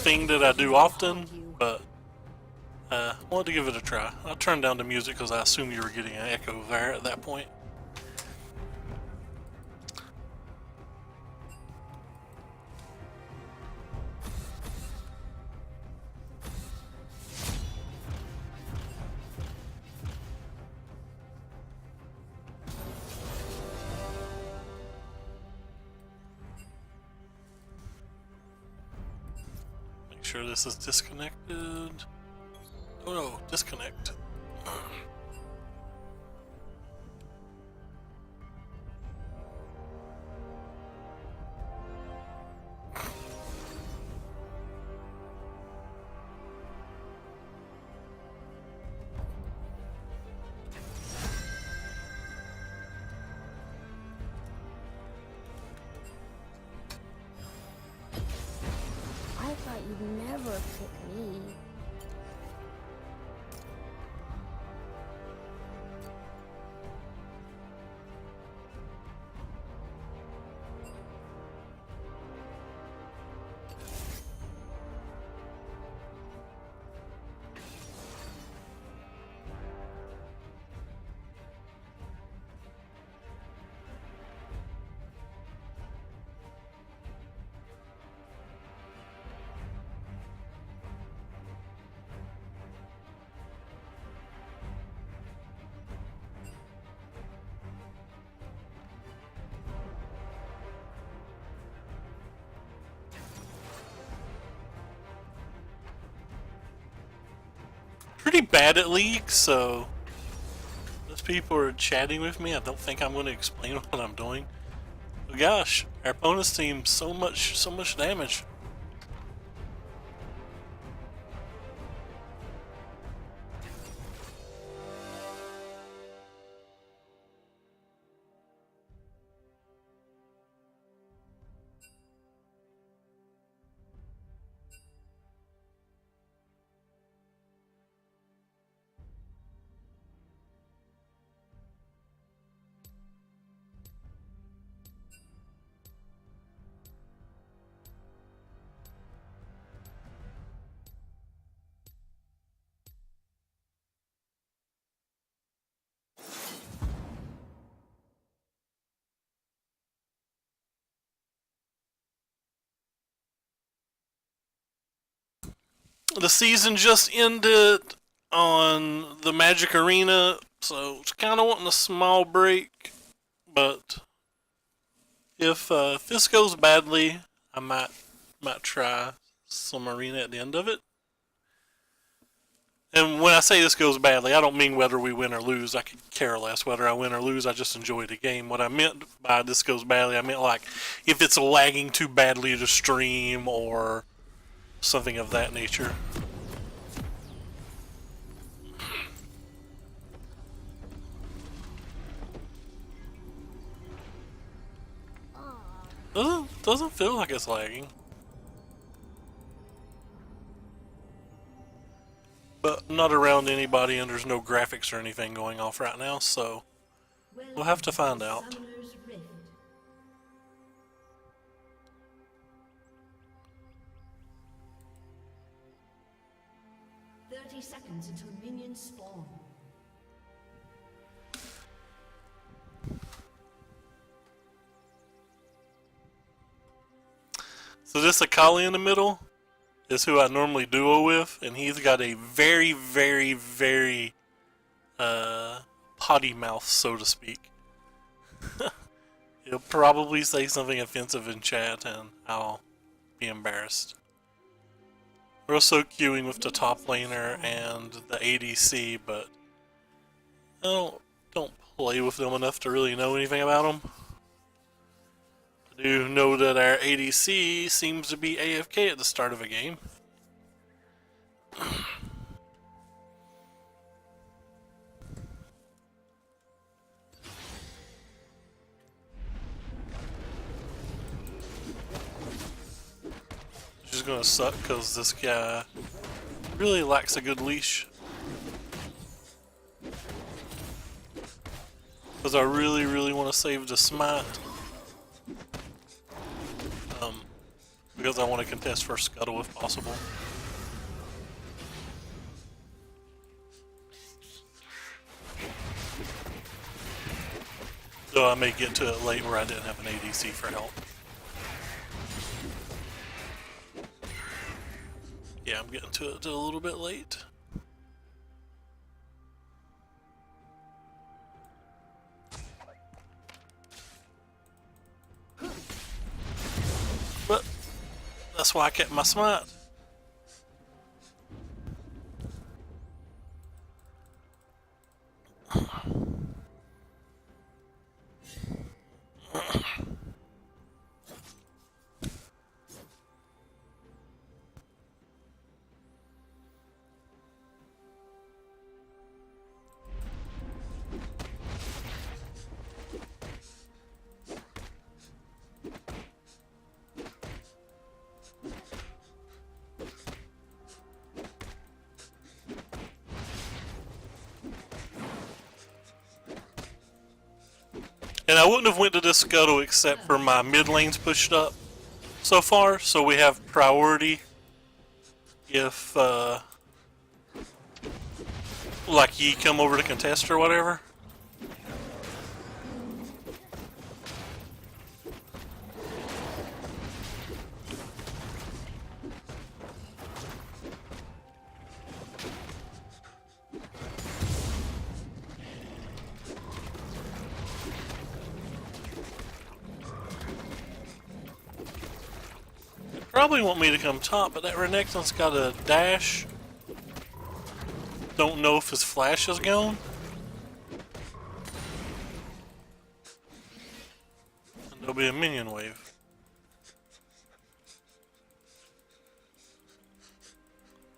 thing that I do often, but I wanted to give it a try. I'll turn down the music because I assume you were getting an echo there at that point. Make sure this is disconnected. Oh no, disconnect. I thought you'd never pick me. Pretty bad at League, so as people are chatting with me, I don't think I'm going to explain what I'm doing. But gosh, our opponent's team so much damage. The season just ended on the Magic Arena, so it's kind of wanting a small break. But if this goes badly, I might try some arena at the end of it. And when I say this goes badly, I don't mean whether we win or lose. I could care less whether I win or lose. I just enjoy the game. What I meant by this goes badly, I meant like if it's lagging too badly to stream or something of that nature. Doesn't feel like it's lagging. But I'm not around anybody and there's no graphics or anything going off right now, so we'll have to find out. 30 seconds until minions spawn. So this Akali in the middle is who I normally duo with, and he's got a very potty mouth, so to speak. He'll probably say something offensive in chat and I'll be embarrassed. We're also queuing with the top laner and the ADC, but I don't play with them enough to really know anything about them. I do know that our ADC seems to be AFK at the start of a game. Which is gonna suck because this guy really lacks a good leash. Because I really want to save the smite. because I want to contest first scuttle if possible. Though I may get to it late where I didn't have an ADC for help. Yeah, I'm getting to it a little bit late. But that's why I kept my smite. And I wouldn't have went to this scuttle except for my mid lanes pushed up so far, so we have priority if like ye come over to contest or whatever. Probably want me to come top, but that Renekton's got a dash. Don't know if his flash is gone. And there'll be a minion wave.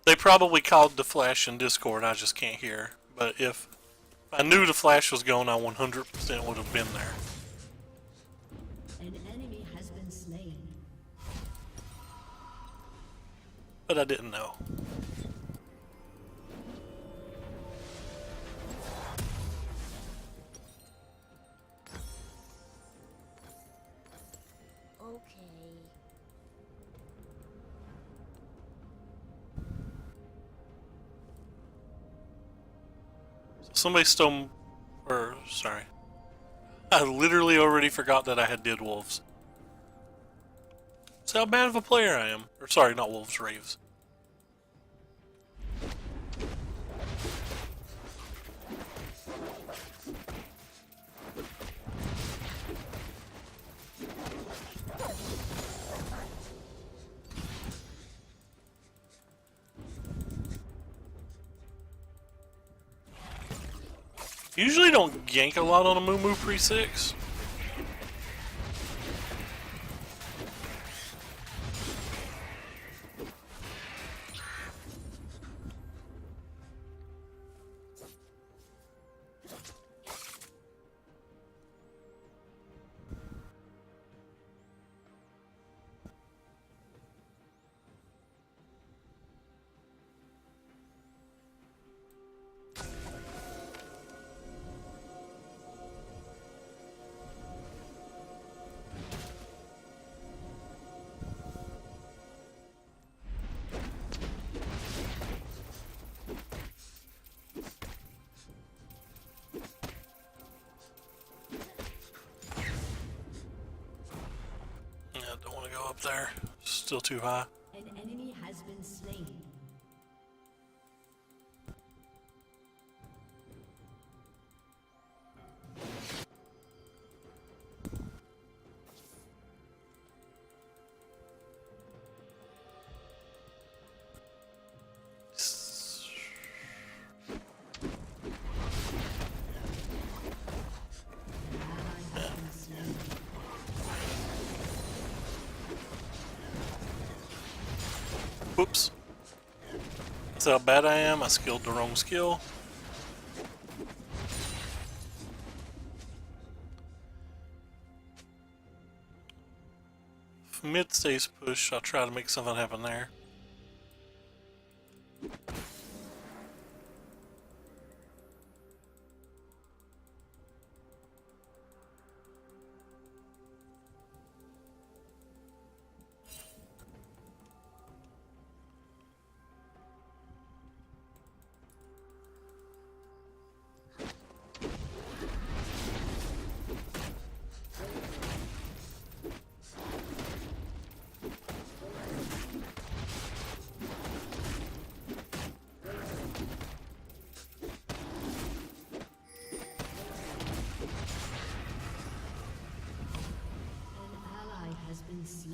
They probably called the flash in Discord, I just can't hear. But if I knew the flash was gone, I 100% would have been there. An enemy has been slain. But I didn't know. Okay. Somebody stole, or sorry, I literally already forgot that I had did wolves. That's how bad of a player I am. Or sorry, not wolves, raves. Usually don't gank a lot on a Moo pre-6. Yeah, don't want to go up there. Still too high. An enemy has been slain. Whoops. That's how bad I am. I skilled the wrong skill. If mid stays push, I'll try to make something happen there.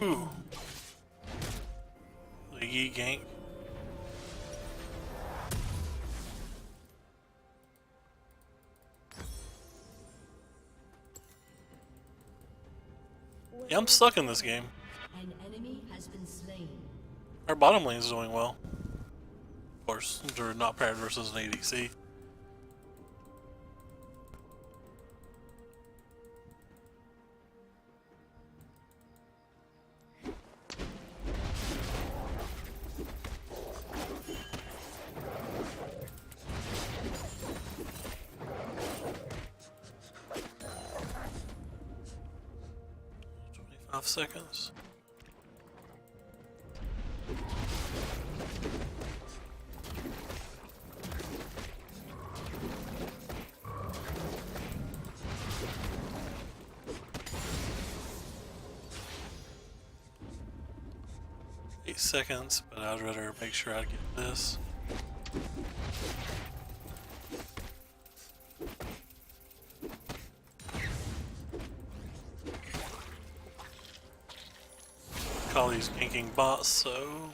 Ooh. The Yi gank. Yeah, I'm stuck in this game. An enemy has been slain. Our bottom lane is doing well. Of course, they're not paired versus an ADC. Seconds. Eight seconds, but I'd rather make sure I get this. Call these ganking bots, so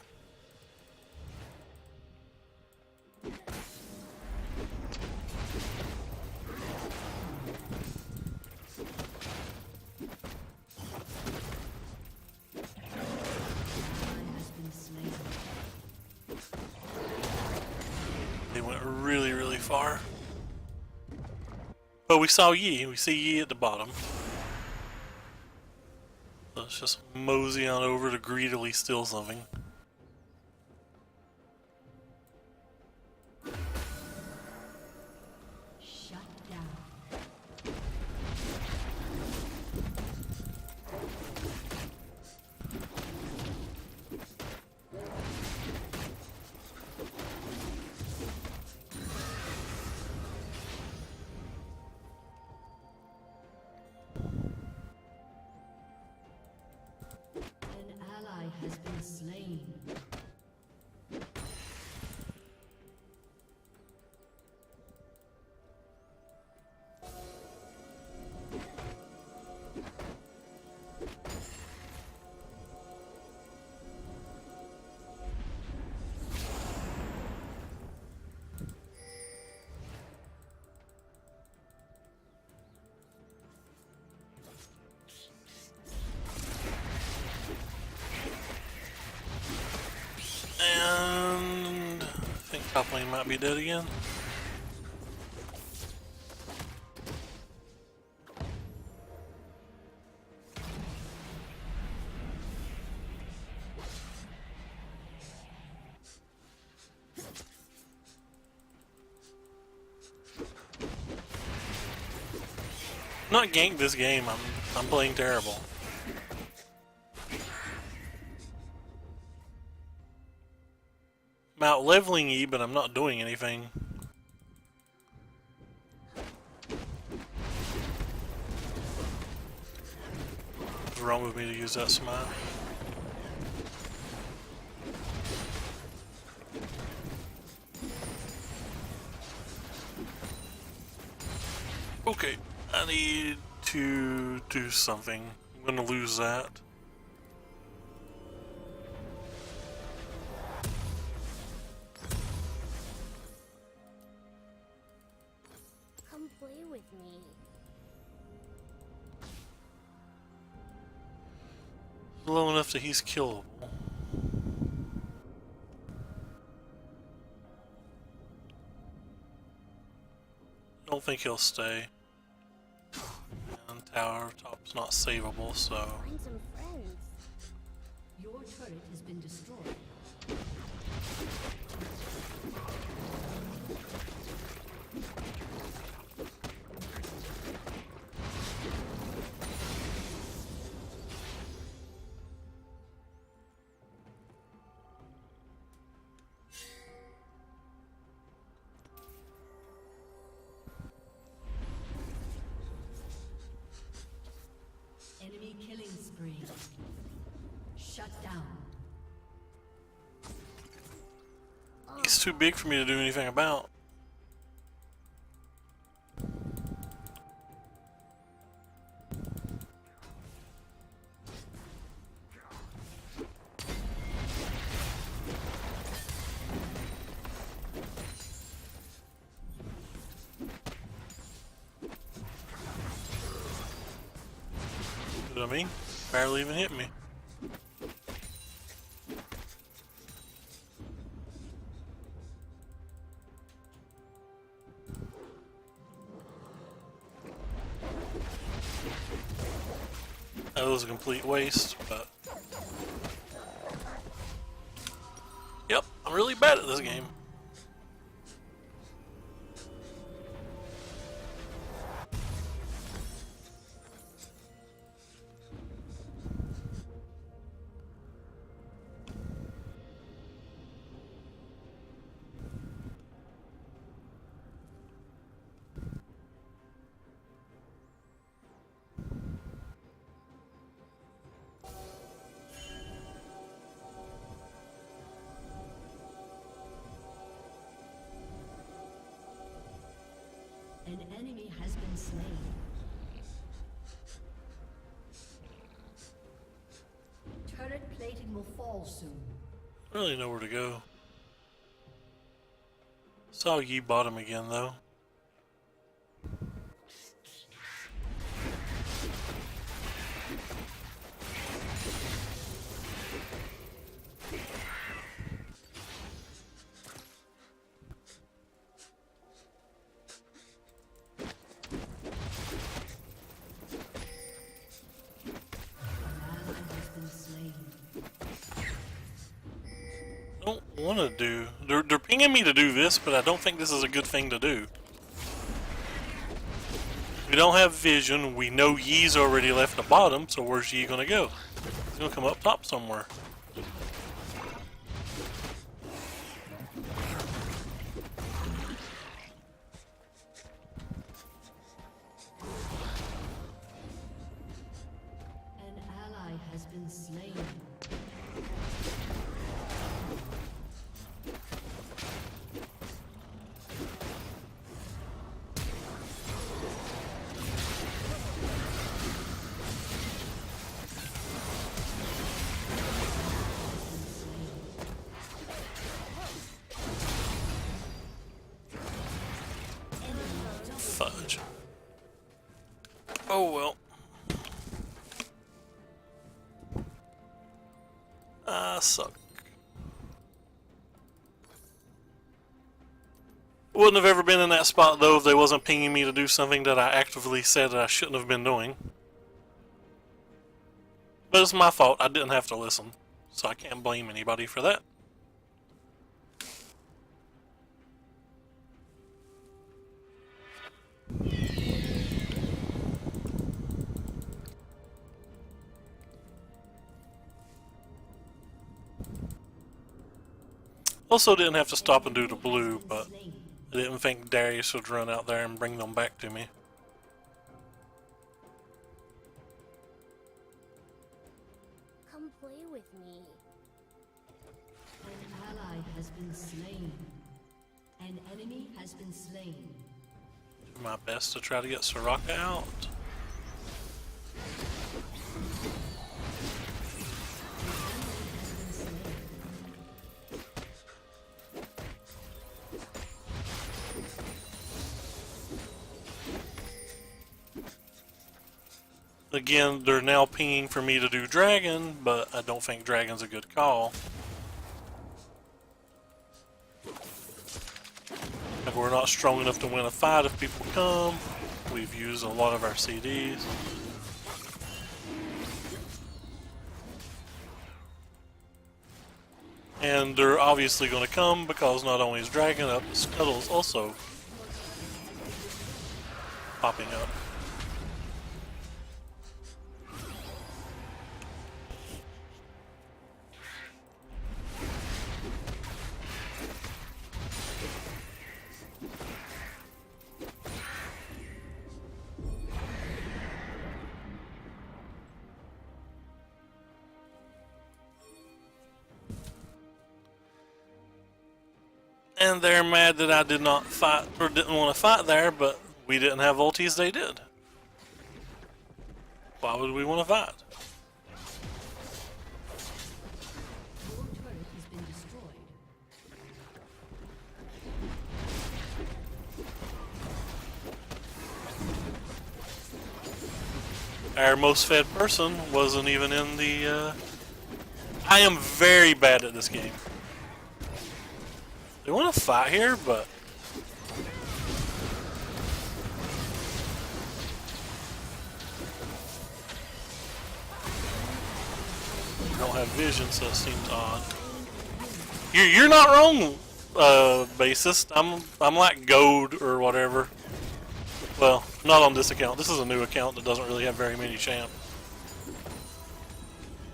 they went really, really far. But we saw Yi. We see Yi at the bottom. Let's just mosey on over to greedily steal something. Shut down. An ally has been slain. And I think top lane might be dead again. Not ganked this game. I'm playing terrible. I'm out leveling E, but I'm not doing anything. What's wrong with me to use that smile? Okay, I need to do something. I'm gonna lose that. Come play with me. Low enough that he's killable. Don't think he'll stay. And tower top's not savable, so Find some friends. Your turret has been destroyed. Enemy killing spree. Shut down. he's too big for me to do anything about. of me. Barely even hit me. That was a complete waste, but... Yep, I'm really bad at this game. An enemy has been slain. Turret plating will fall soon. I don't really know where to go. Saw Yi bottom again though. Want to do. They're pinging me to do this, but I don't think this is a good thing to do. We don't have vision. We know Yi's already left the bottom, so where's Yi gonna go? He's gonna come up top somewhere. An ally has been slain. Fudge. Oh well. I suck. Wouldn't have ever been in that spot though if they wasn't pinging me to do something that I actively said that I shouldn't have been doing. But it's my fault. I didn't have to listen, so I can't blame anybody for that. Also didn't have to stop and do the blue, but I didn't think Darius would run out there and bring them back to me. Come play with me. An ally has been slain. An enemy has been slain. Do my best to try to get Soraka out. Again, they're now pinging for me to do Dragon, but I don't think Dragon's a good call. Like, we're not strong enough to win a fight if people come. We've used a lot of our CDs. And they're obviously going to come because not only is Dragon up, Scuttle's also popping up. And they're mad that I did not fight, or didn't want to fight there, but we didn't have ultis, they did. Why would we want to fight? Your turret has been destroyed. our most fed person wasn't even in the, I am very bad at this game. They want to fight here, but... I don't have vision, so it seems odd. You're not wrong, bassist. I'm like gold or whatever. Well, not on this account. This is a new account that doesn't really have very many champs.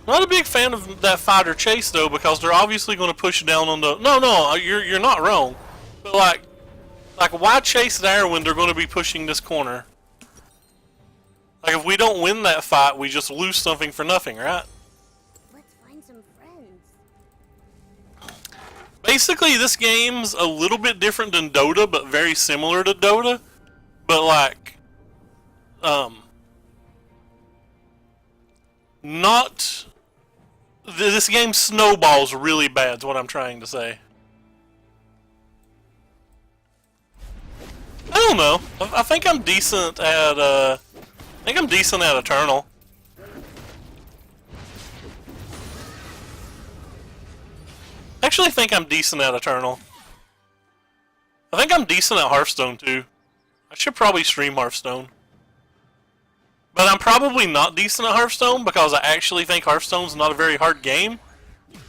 Not a big fan of that fighter chase though, because they're obviously going to push down on the. No, you're not wrong. But like why chase there when they're going to be pushing this corner? Like if we don't win that fight, we just lose something for nothing, right? Let's find some friends. Basically, this game's a little bit different than Dota, but very similar to Dota. But like, not. This game snowballs really bad. Is what I'm trying to say. I don't know. I think I'm decent at. I think I'm decent at Eternal. I actually think I'm decent at Eternal. I think I'm decent at Hearthstone too. I should probably stream Hearthstone. But I'm probably not decent at Hearthstone because I actually think Hearthstone's not a very hard game.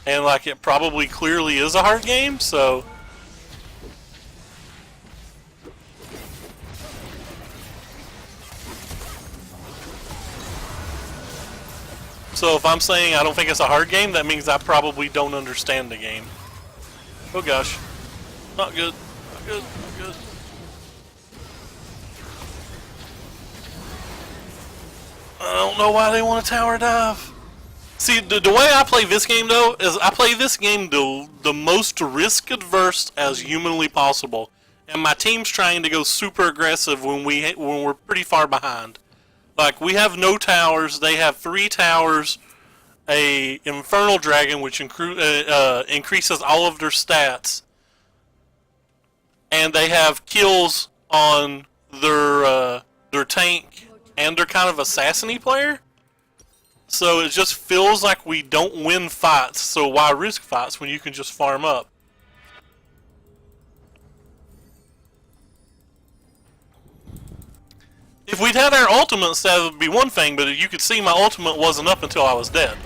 And like it probably clearly is a hard game, so... So if I'm saying I don't think it's a hard game, that means I probably don't understand the game. Oh gosh. Not good. Not good. Not good. I don't know why they want to tower dive. See, the way I play this game though, is I play this game the most risk adverse as humanly possible. And my team's trying to go super aggressive when we're pretty far behind. Like, we have no towers, they have 3 towers, a Infernal Dragon, which increases all of their stats, and they have kills on their tank and their kind of assassin-y player. So it just feels like we don't win fights, so why risk fights when you can just farm up? If we'd had our ultimates, that would be one thing, but you could see my ultimate wasn't up until I was dead.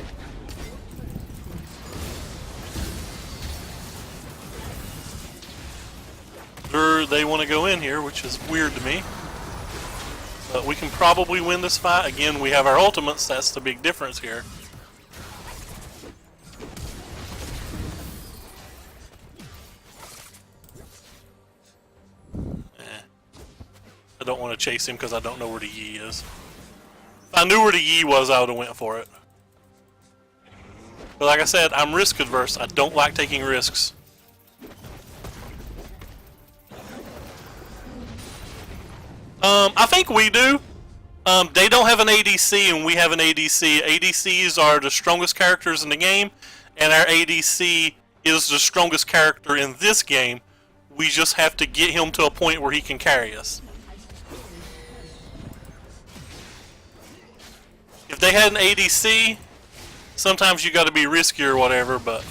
They want to go in here, which is weird to me. But we can probably win this fight. Again, we have our ultimates, that's the big difference here. I don't want to chase him because I don't know where the Yi is. If I knew where the Yi was, I would have went for it. But like I said, I'm risk adverse. I don't like taking risks. I think we do. They don't have an ADC and we have an ADC. ADCs are the strongest characters in the game, and our ADC is the strongest character in this game. We just have to get him to a point where he can carry us. If they had an ADC, sometimes you got to be risky or whatever, but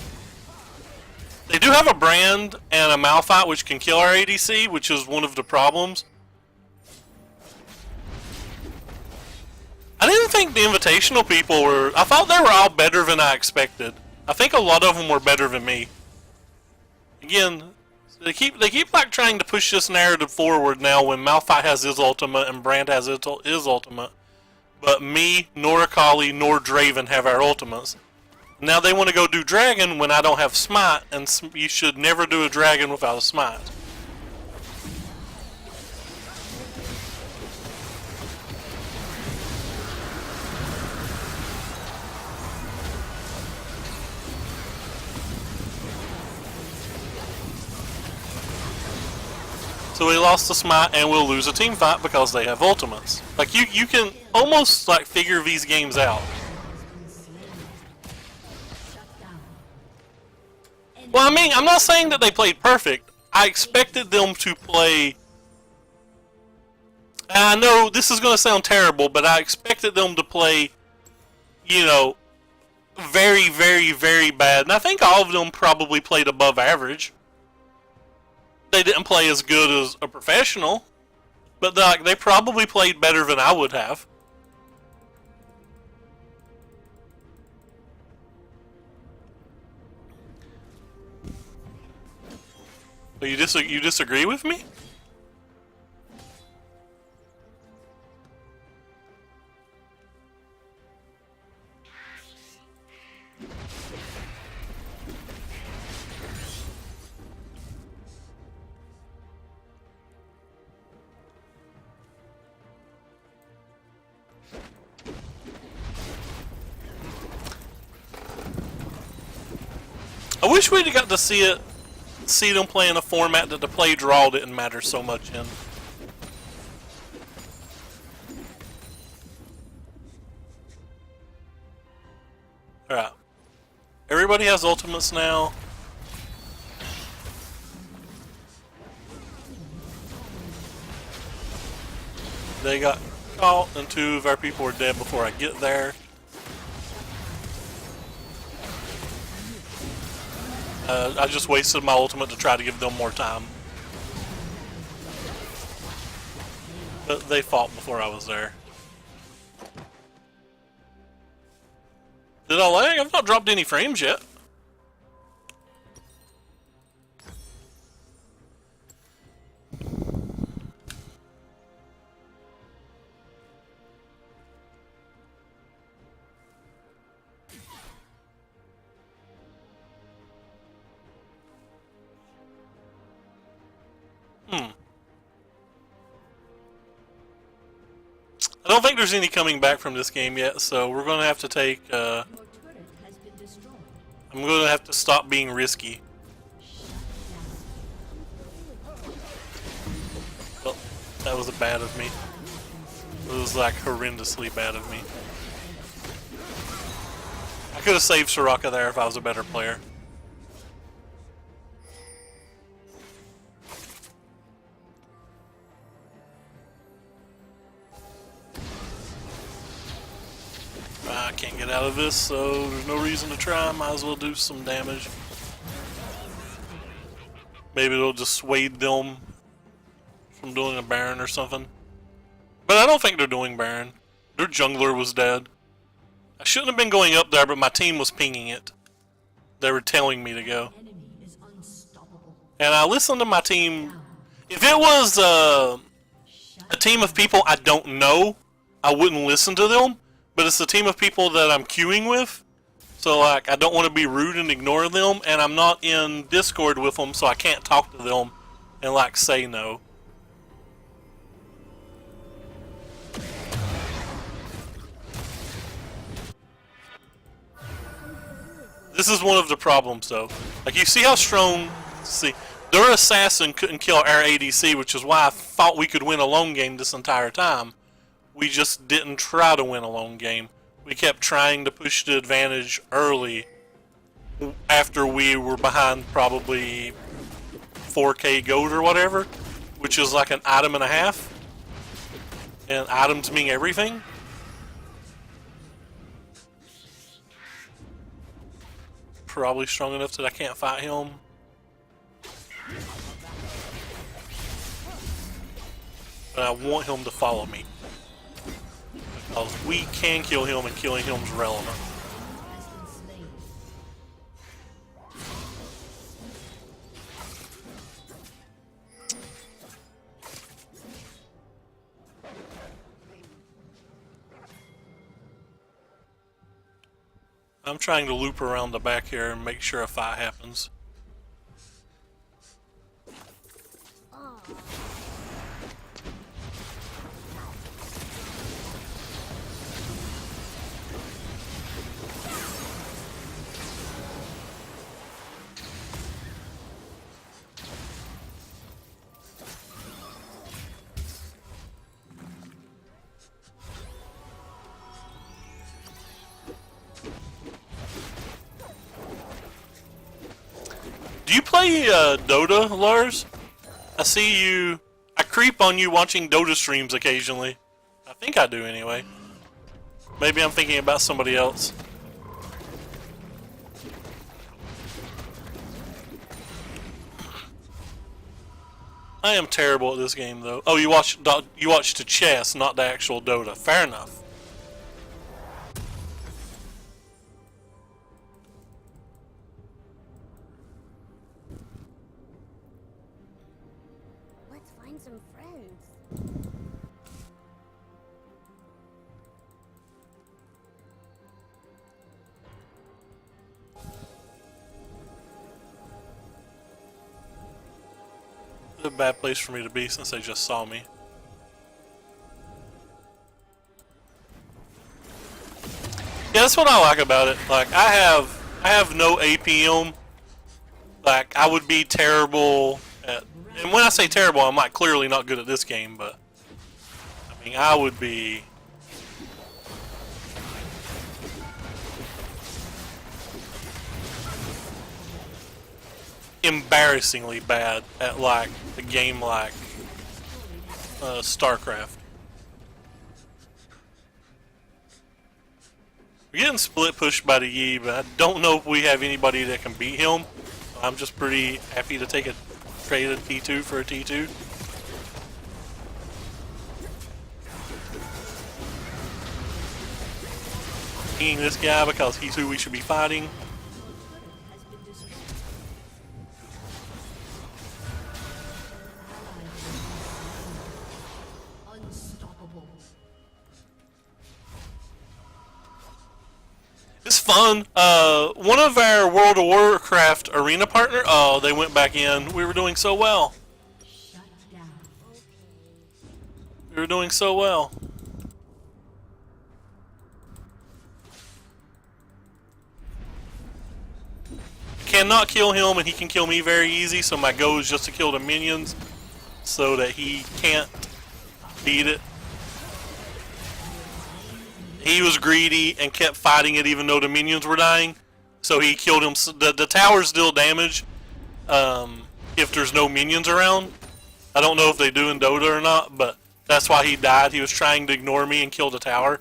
they do have a brand and a Malphite which can kill our ADC, which is one of the problems. I didn't think the Invitational people were... I thought they were all better than I expected. I think a lot of them were better than me. Again, they keep like trying to push this narrative forward now when Malphite has his ultimate and Brand has his ultimate. But me, nor Akali, nor Draven have our ultimates. Now they want to go do Dragon when I don't have Smite, and you should never do a Dragon without a Smite. So we lost the Smite and we'll lose a team fight because they have ultimates. Like you can almost like figure these games out. Well, I mean, I'm not saying that they played perfect. I expected them to play And I know this is going to sound terrible, but I expected them to play, you know, very, very, very bad. And I think all of them probably played above average. They didn't play as good as a professional, but they probably played better than I would have. So you disagree with me? I wish we'd got to see them play in a format that the play draw didn't matter so much in. Alright. Everybody has ultimates now. They got caught and 2 of our people are dead before I get there. I just wasted my ultimate to try to give them more time. But they fought before I was there. Did I lag? I've not dropped any frames yet. I don't think there's any coming back from this game yet, so we're going to have to take, I'm going to have to stop being risky. Well, that was bad of me. It was like horrendously bad of me. I could have saved Soraka there if I was a better player. I can't get out of this, so there's no reason to try. Might as well do some damage. Maybe it'll dissuade them from doing a Baron or something. But I don't think they're doing Baron. Their jungler was dead. I shouldn't have been going up there, but my team was pinging it. They were telling me to go. And I listened to my team. If it was a team of people I don't know, I wouldn't listen to them. But it's a team of people that I'm queuing with, so like I don't want to be rude and ignore them, and I'm not in Discord with them, so I can't talk to them and like say no. This is one of the problems though. Like you see how strong, see, their assassin couldn't kill our ADC, which is why I thought we could win a lone game this entire time. We just didn't try to win a lone game. We kept trying to push the advantage early after we were behind probably 4k gold or whatever, which is like an item and a half. And items mean everything. Probably strong enough that I can't fight him. But I want him to follow me. Because we can kill him, and killing him is relevant. I'm trying to loop around the back here and make sure a fight happens. Do you play Dota, Lars? I see you. creep on you watching Dota streams occasionally. I think I do anyway. Maybe I'm thinking about somebody else. I am terrible at this game though. Oh, you watched the chess, not the actual Dota. Fair enough. Let's find some friends. It's a bad place for me to be since they just saw me. Yeah, that's what I like about it. Like I have no APM. Like I would be terrible at, and when I say terrible, I'm like clearly not good at this game, but I mean I would be embarrassingly bad at like a game like StarCraft. We're getting split pushed by the Yi, but I don't know if we have anybody that can beat him. I'm just pretty happy to trade a T2 for a T2. Being this guy because he's who we should be fighting. It's fun. One of our World of Warcraft arena partner. Oh, they went back in. We were doing so well. We were doing so well. Cannot kill him, and he can kill me very easy. So my goal is just to kill the minions, so that he can't beat it. He was greedy and kept fighting it even though the minions were dying. So he killed him. The towers deal damage if there's no minions around. I don't know if they do in Dota or not, but that's why he died. He was trying to ignore me and kill the tower.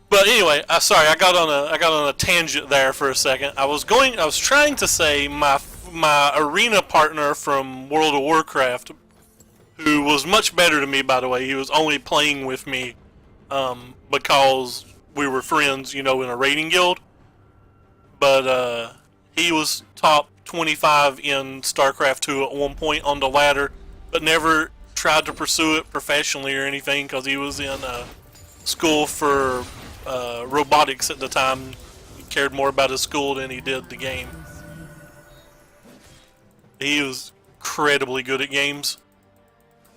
But anyway, sorry, I got on a tangent there for a second. I was trying to say my arena partner from World of Warcraft, who was much better to me, by the way. He was only playing with me because we were friends, you know, in a raiding guild. But he was top 25 in StarCraft 2 at one point on the ladder, but never tried to pursue it professionally or anything because he was in school for robotics at the time. He cared more about his school than he did the game. He was incredibly good at games.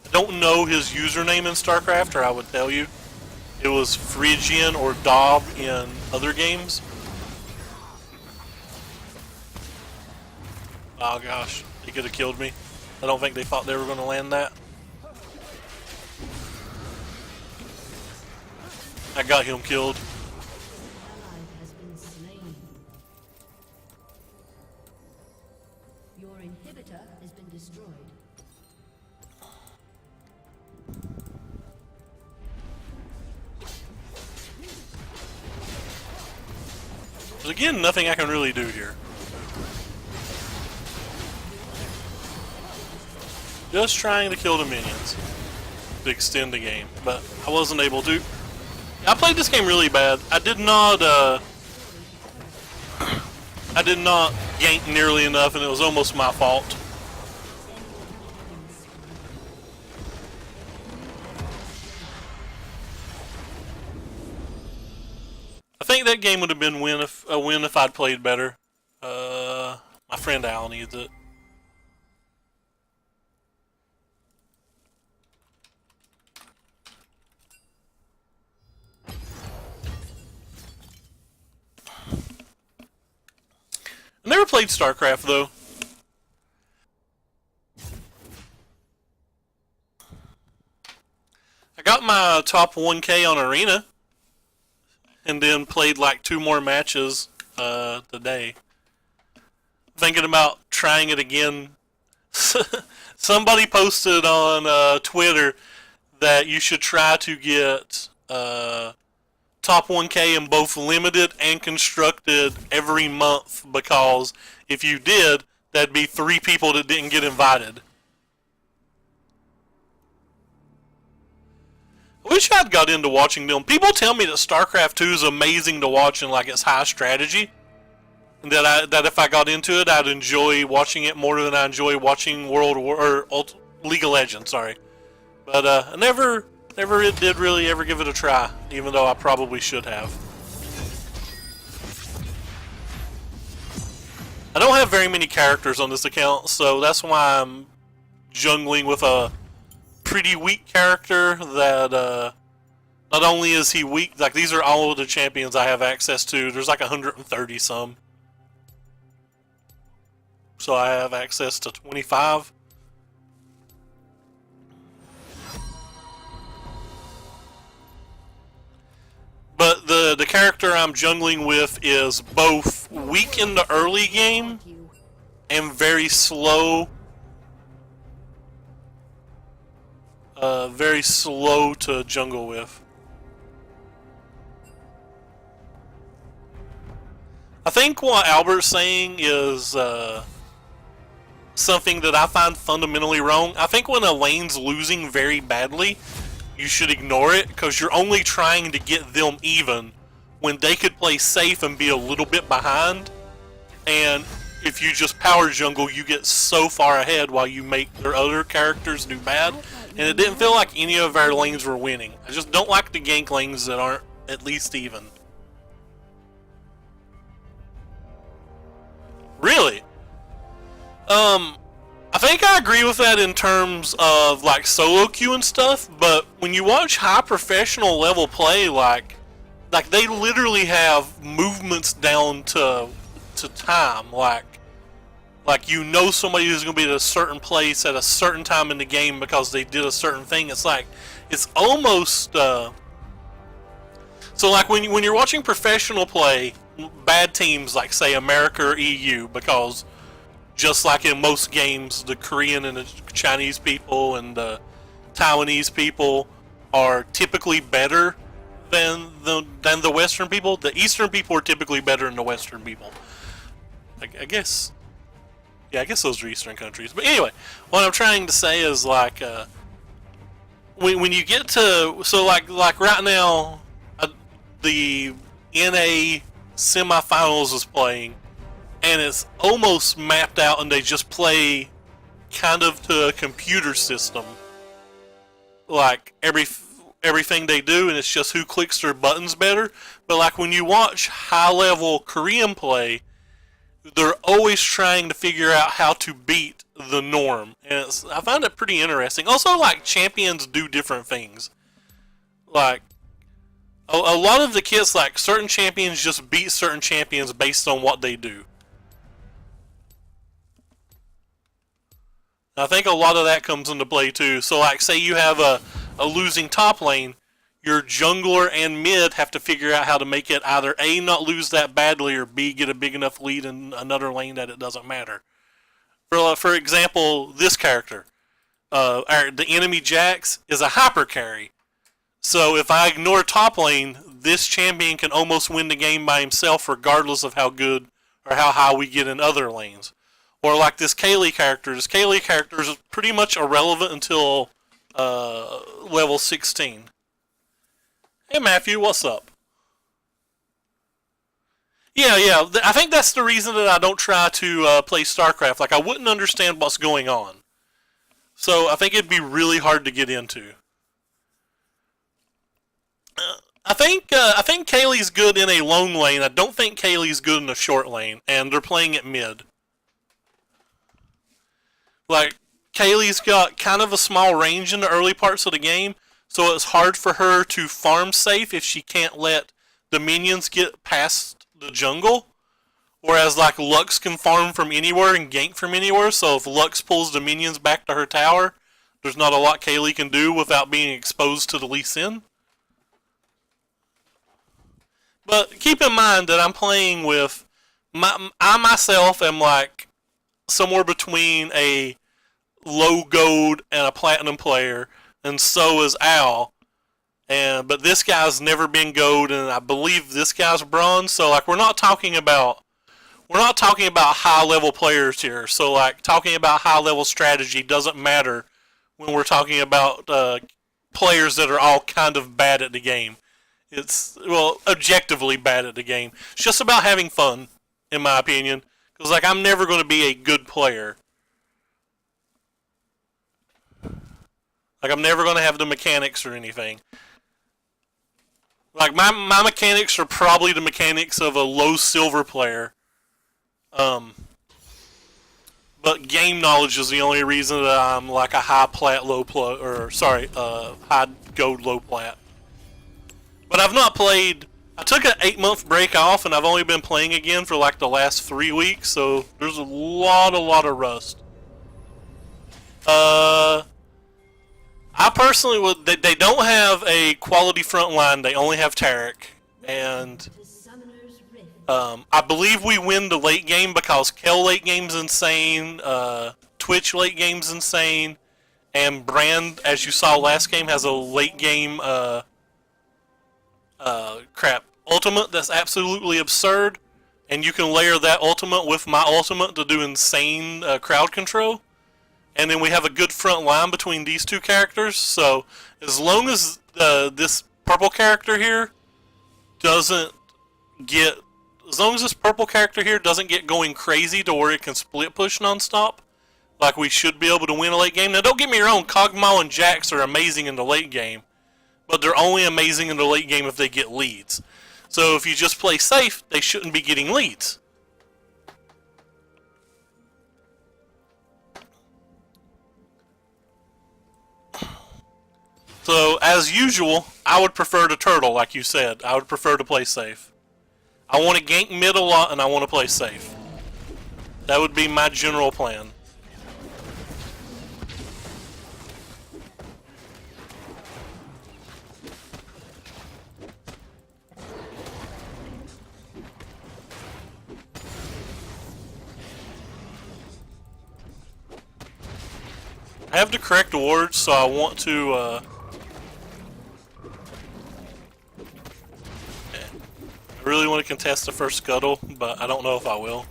I don't know his username in StarCraft, or I would tell you. It was Phrygian or Dob in other games. Oh gosh, he could have killed me. I don't think they thought they were going to land that. I got him killed. Your inhibitor has been destroyed. There's again nothing I can really do here. Just trying to kill the minions to extend the game, but I wasn't able to. I played this game really bad. I did not gank nearly enough, and it was almost my fault. I think that game would have been a win if I'd played better. My friend Al needs it. I never played StarCraft though. I got my top 1K on Arena, and then played like 2 more matches today. Thinking about trying it again. Somebody posted on Twitter that you should try to get top 1K in both limited and constructed every month, because if you did, that'd be 3 people that didn't get invited. I wish I'd got into watching them. People tell me that StarCraft 2 is amazing to watch and like it's high strategy. And that if I got into it, I'd enjoy watching it more than I enjoy watching League of Legends. Sorry, but I never did really ever give it a try, even though I probably should have. I don't have very many characters on this account, so that's why I'm jungling with a pretty weak character that not only is he weak, like these are all of the champions I have access to. There's like 130 some. So I have access to 25. But the character I'm jungling with is both weak in the early game and very slow. Very slow to jungle with. I think what Albert's saying is something that I find fundamentally wrong. I think when a lane's losing very badly, you should ignore it, because you're only trying to get them even when they could play safe and be a little bit behind. And if you just power jungle, you get so far ahead while you make their other characters do bad. And it didn't feel like any of our lanes were winning. I just don't like the gank lanes that aren't at least even. Really? I think I agree with that in terms of like solo queue and stuff, but when you watch high professional level play, like they literally have movements down to time, like you know somebody who's going to be at a certain place at a certain time in the game because they did a certain thing. It's like it's almost so like when you're watching professional play, bad teams like say America or EU, because just like in most games, the Korean and the Chinese people and the Taiwanese people are typically better than the Western people. The Eastern people are typically better than the Western people. I guess, yeah, I guess those are Eastern countries. But anyway, what I'm trying to say is like when you get to like right now, the NA semifinals is playing. And it's almost mapped out, and they just play kind of to a computer system. Like everything they do, and it's just who clicks their buttons better. But like when you watch high-level Korean play, they're always trying to figure out how to beat the norm, and I find it pretty interesting. Also, like champions do different things. Like a lot of the kits, like certain champions just beat certain champions based on what they do. I think a lot of that comes into play too. So like say you have a losing top lane, your jungler and mid have to figure out how to make it either A, not lose that badly, or B, get a big enough lead in another lane that it doesn't matter. For example, this character, the enemy Jax is a hyper carry. So if I ignore top lane, this champion can almost win the game by himself regardless of how good or how high we get in other lanes. Or like this Kaylee character. This Kaylee character is pretty much irrelevant until level 16. Hey Matthew, what's up? Yeah, I think that's the reason that I don't try to play StarCraft. Like, I wouldn't understand what's going on. So I think it'd be really hard to get into. I think Kaylee's good in a lone lane. I don't think Kaylee's good in a short lane, and they're playing it mid. Like, Kaylee's got kind of a small range in the early parts of the game, so it's hard for her to farm safe if she can't let the minions get past the jungle. Whereas, like, Lux can farm from anywhere and gank from anywhere, so if Lux pulls the minions back to her tower, there's not a lot Kaylee can do without being exposed to the Lee Sin. But keep in mind that I'm playing with I myself am like somewhere between a low gold and a platinum player, and so is Al. But this guy's never been gold, and I believe this guy's bronze. So like we're not talking about high level players here. So like talking about high level strategy doesn't matter when we're talking about players that are all kind of bad at the game. It's, well, objectively bad at the game. It's just about having fun, in my opinion. Because like I'm never going to be a good player. Like I'm never going to have the mechanics or anything. Like my mechanics are probably the mechanics of a low silver player. But game knowledge is the only reason that I'm like a high plat low plat, or sorry, high gold low plat. But I've not played. I took an 8-month break off, and I've only been playing again for like the last 3 weeks. So there's a lot of rust. I personally would. They don't have a quality front line. They only have Tarek, and I believe we win the late game because Kel late game's insane, Twitch late game's insane, and Brand, as you saw last game, has a late game ultimate that's absolutely absurd, and you can layer that ultimate with my ultimate to do insane crowd control. And then we have a good front line between these two characters. So as long as this purple character here doesn't get, as long as this purple character here doesn't get going crazy to where it can split push nonstop, like we should be able to win a late game. Now don't get me wrong, Kog'Maw and Jax are amazing in the late game, but they're only amazing in the late game if they get leads. So if you just play safe, they shouldn't be getting leads. So, as usual, I would prefer to turtle, like you said. I would prefer to play safe. I want to gank mid a lot, and I want to play safe. That would be my general plan. I have the correct awards, so I want to... I really want to contest the first scuttle, but I don't know if I will.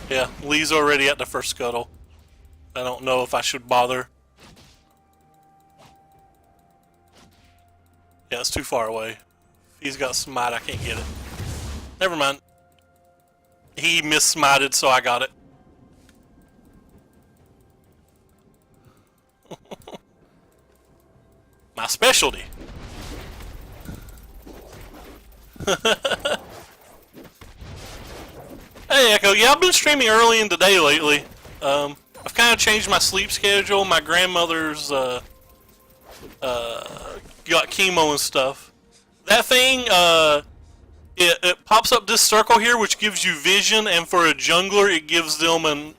Yeah, Lee's already at the first scuttle. I don't know if I should bother. Yeah, it's too far away. If he's got smite, I can't get it. Never mind. He miss-smited, so I got it. My specialty. Hey Echo, yeah, I've been streaming early in the day lately. I've kind of changed my sleep schedule. My grandmother's got chemo and stuff. That thing, it pops up this circle here, which gives you vision, and for a jungler, it gives them an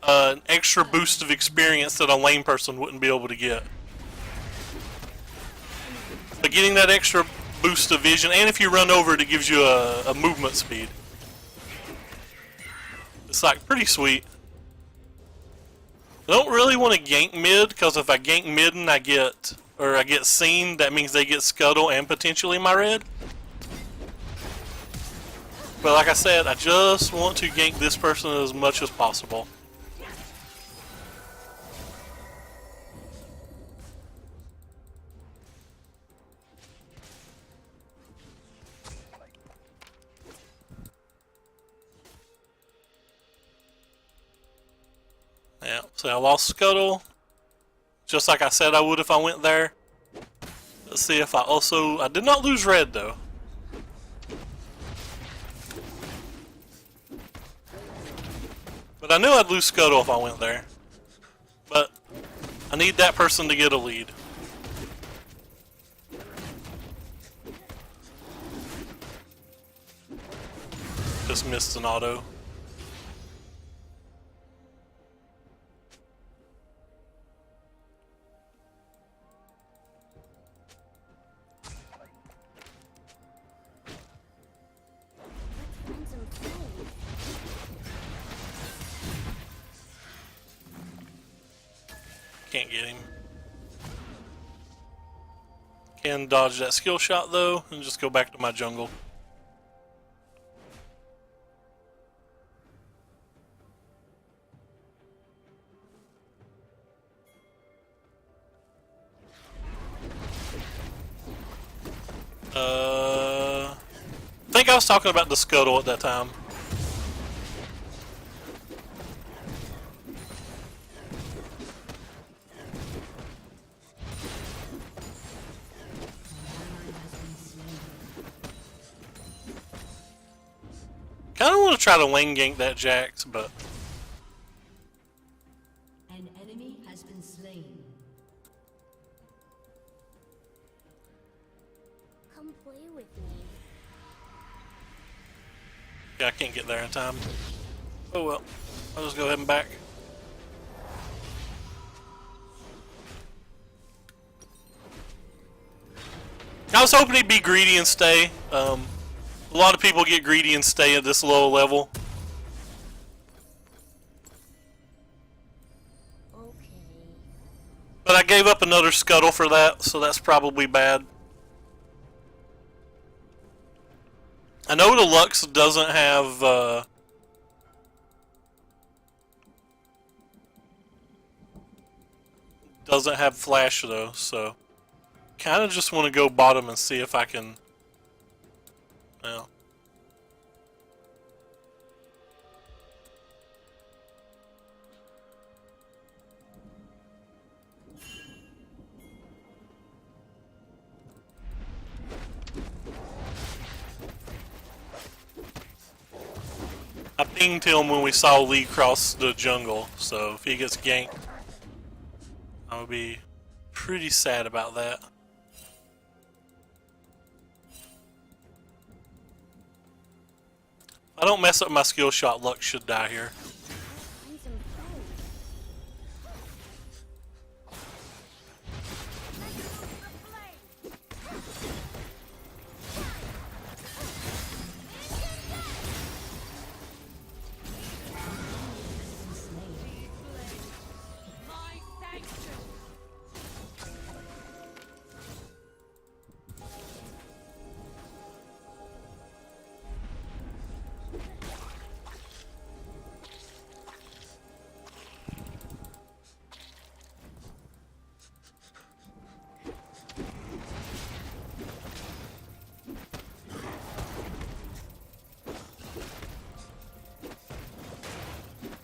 extra boost of experience that a lane person wouldn't be able to get. But getting that extra boost of vision, and if you run over it, it gives you a movement speed. It's like pretty sweet. I don't really want to gank mid, because if I gank mid and I get seen, that means they get scuttle and potentially my red. But like I said, I just want to gank this person as much as possible. Yeah, so I lost Scuttle, just like I said I would if I went there. Let's see if I did not lose red though. But I knew I'd lose Scuttle if I went there. But I need that person to get a lead. Just missed an auto. can't get him. Can dodge that skill shot though, and just go back to my jungle. I think I was talking about the scuttle at that time. Kind of want to try to lane gank that Jax, but An enemy has been slain. Come play with me. yeah, I can't get there in time. Oh well, I'll just go ahead and back. I was hoping he'd be greedy and stay. A lot of people get greedy and stay at this low level. Okay. But I gave up another scuttle for that, so that's probably bad. I know the Lux doesn't have flash though, so kind of just want to go bottom and see if I can. Well, I pinged him when we saw Lee cross the jungle, so if he gets ganked, I would be pretty sad about that. If I don't mess up my skill shot, Lux should die here. Find some friends.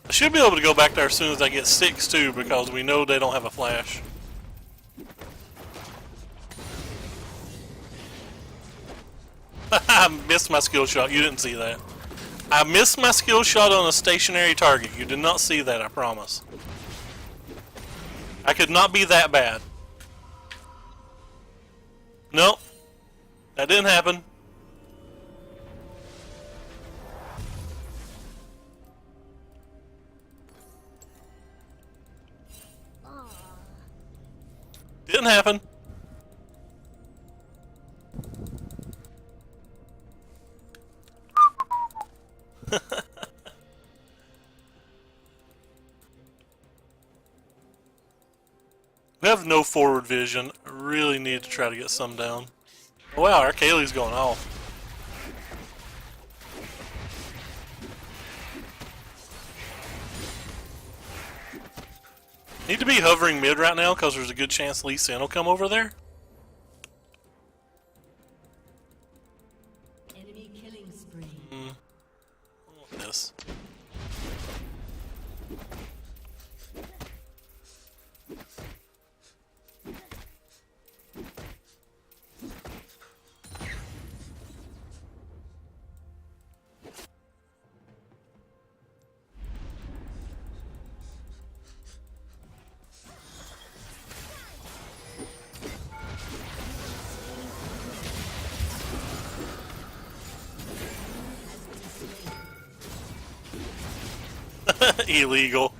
I should be able to go back there as soon as I get 6 too, because we know they don't have a flash. I missed my skill shot. You didn't see that. I missed my skill shot on a stationary target. You did not see that, I promise. I could not be that bad. Nope. That didn't happen. Aw. Didn't happen. We have no forward vision. I really need to try to get some down. Oh, wow, our Kaylee's going off. Need to be hovering mid right now because there's a good chance Lee Sin will come over there. Enemy killing spree. I want this. Illegal.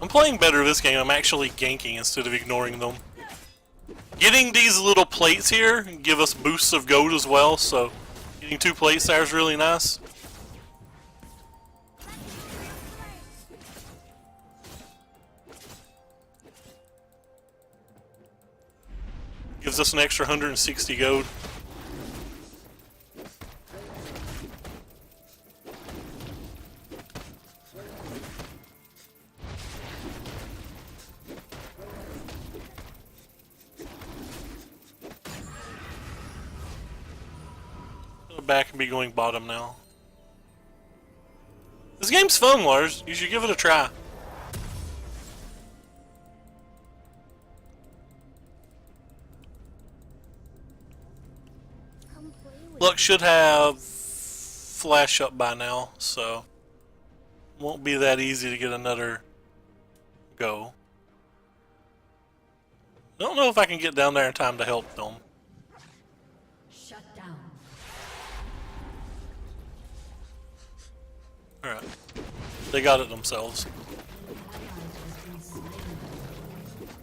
I'm playing better this game. I'm actually ganking instead of ignoring them. Getting these little plates here give us boosts of gold as well, so Getting 2 plates there is really nice. Gives us an extra 160 gold. Back and be going bottom now. This game's fun, Lars. You should give it a try. Come play with Luck should have flash up by now, so won't be that easy to get another go. I don't know if I can get down there in time to help them. Shut down. Alright. They got it themselves. An ally has been slain.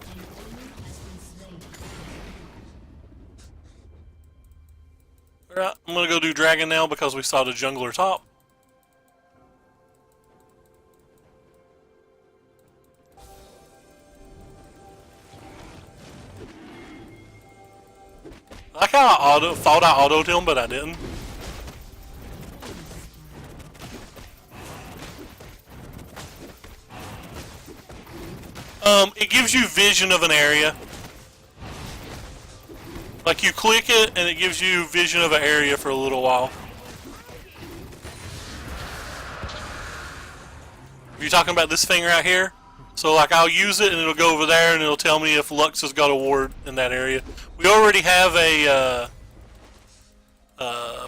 An enemy has been slain. Alright, I'm gonna go do dragon now because we saw the jungler top. I like how I thought I autoed him, but I didn't. It gives you vision of an area. Like you click it and it gives you vision of an area for a little while. Are you talking about this thing right here? So like I'll use it and it'll go over there and it'll tell me if Lux has got a ward in that area. We already have a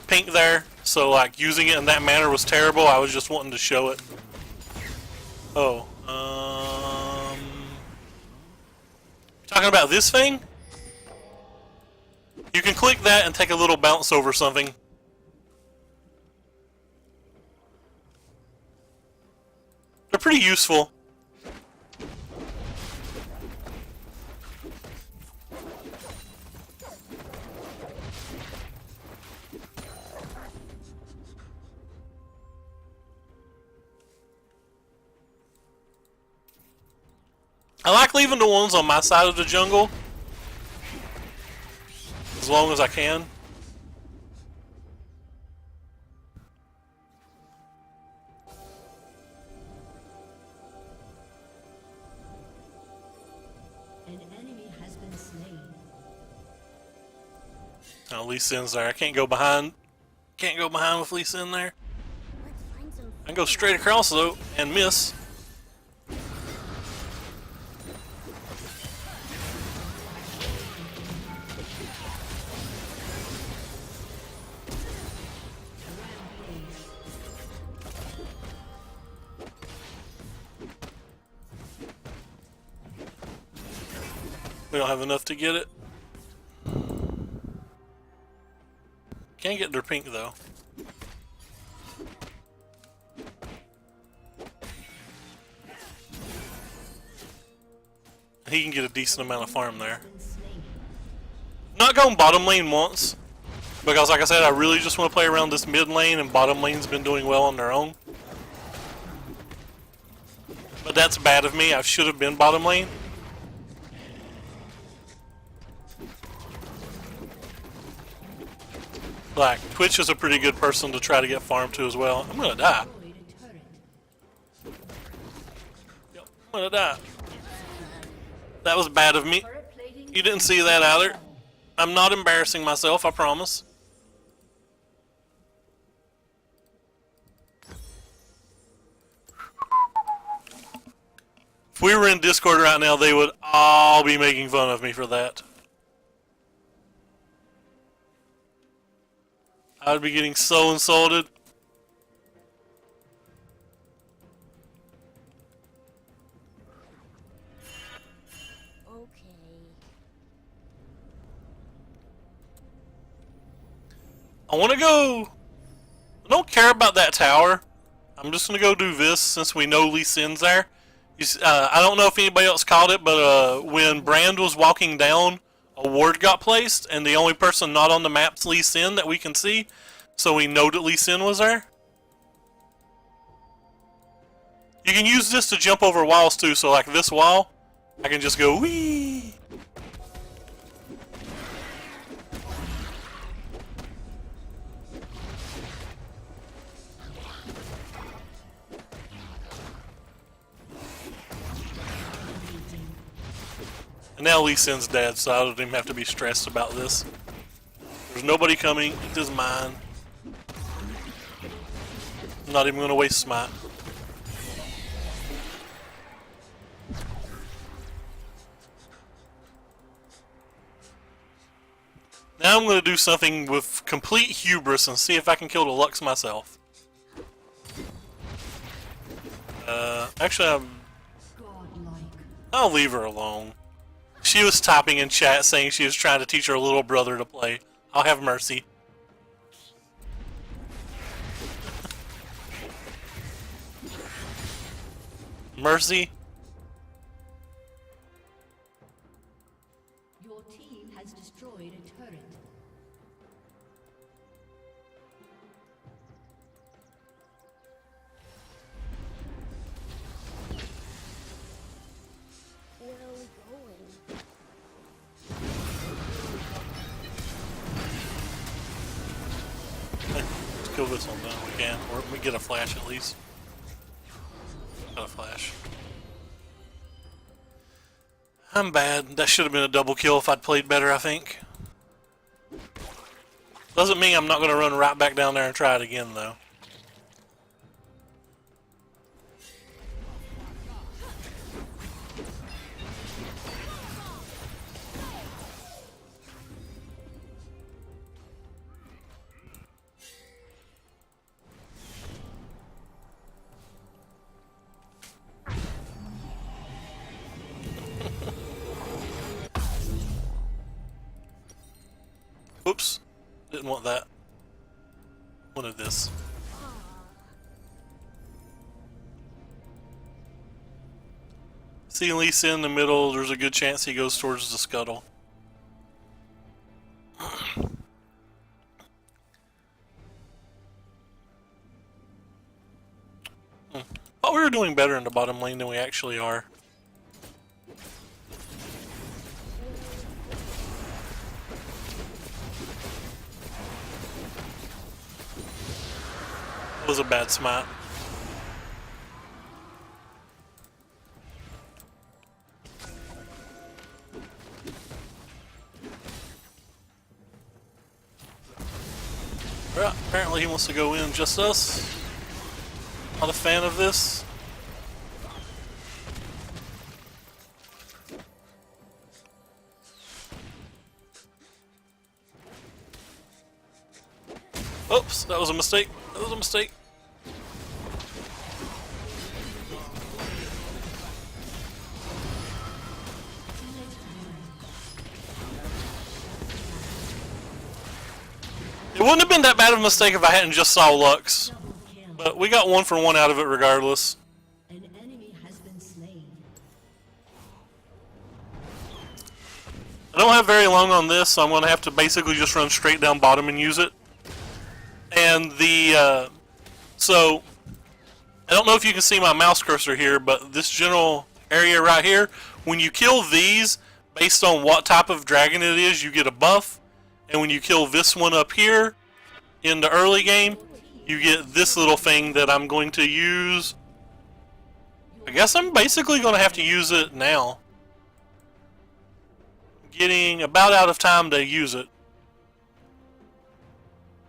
pink there, so like using it in that manner was terrible. I was just wanting to show it. Oh, talking about this thing? You can click that and take a little bounce over something. They're pretty useful. I like leaving the ones on my side of the jungle as long as I can. An enemy has been slain. Oh, Lee Sin's there. I can't go behind. Can't go behind with Lee Sin there. Let's find some I can go straight across though and miss. We don't have enough to get it. Can't get their pink though. He can get a decent amount of farm there. Not going bottom lane once, because like I said, I really just want to play around this mid lane, and bottom lane's been doing well on their own. But that's bad of me. I should have been bottom lane. Like, Twitch is a pretty good person to try to get farm to as well. I'm gonna die. Yep, I'm gonna die. That was bad of me. You didn't see that either. I'm not embarrassing myself, I promise. If we were in Discord right now, they would all be making fun of me for that. I would be getting so insulted. okay. I want to go. I don't care about that tower. I'm just going to go do this since we know Lee Sin's there. I don't know if anybody else caught it, but when Brand was walking down, a ward got placed, and the only person not on the map's Lee Sin that we can see. So we know that Lee Sin was there? You can use this to jump over walls too, so like this wall, I can just go whee! And now Lee Sin's dead, so I don't even have to be stressed about this. There's nobody coming. It is mine. I'm not even going to waste smite. Now I'm going to do something with complete hubris and see if I can kill the Lux myself. Actually, I'll leave her alone. She was typing in chat saying she was trying to teach her little brother to play. I'll have mercy. Mercy? Your team has destroyed a turret. Where are we going? Let's kill this one then if we can. Or we get a flash at least. Got a flash. I'm bad. That should have been a double kill if I'd played better, I think. Doesn't mean I'm not going to run right back down there and try it again, though. Oops. Didn't want that. Wanted this. See Lee Sin in the middle, there's a good chance he goes towards the scuttle. Thought we were doing better in the bottom lane than we actually are. Was a bad smite. Well, apparently he wants to go in just us. Not a fan of this. Oops, that was a mistake. That was a mistake. It wouldn't have been that bad of a mistake if I hadn't just saw Lux. But we got 1 for 1 out of it regardless. An enemy has been slain. I don't have very long on this, so I'm going to have to basically just run straight down bottom and use it. And the, so, I don't know if you can see my mouse cursor here, but this general area right here, when you kill these, based on what type of dragon it is, you get a buff. And when you kill this one up here, in the early game, you get this little thing that I'm going to use. I guess I'm basically going to have to use it now. Getting about out of time to use it.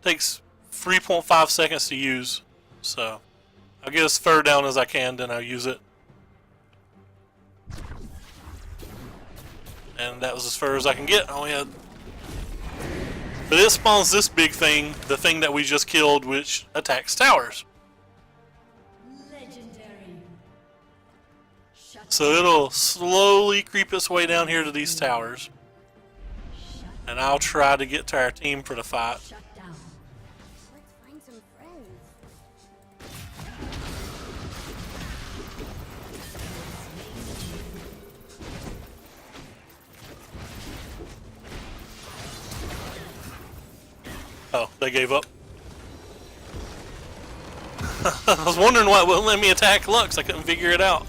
Takes 3.5 seconds to use, so I'll get as far down as I can, then I'll use it. And that was as far as I can get. Oh yeah. But it spawns this big thing, the thing that we just killed, which attacks towers. Legendary. So it'll slowly creep its way down here to these towers. And I'll try to get to our team for the fight. Shut down. Let's find some friends. Oh, they gave up. I was wondering why it wouldn't let me attack Lux. I couldn't figure it out.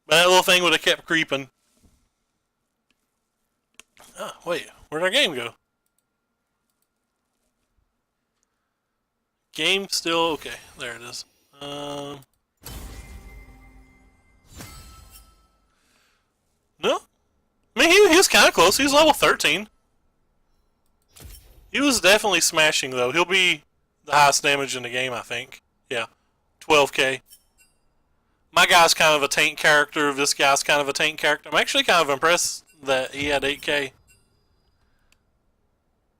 But that little thing would have kept creeping. Oh, wait, where'd our game go? Game still okay. There it is. No, I mean he was kind of close. He was level 13. He was definitely smashing though. He'll be the highest damage in the game, I think. Yeah, 12k. My guy's kind of a tank character. This guy's kind of a tank character. I'm actually kind of impressed that he had 8k.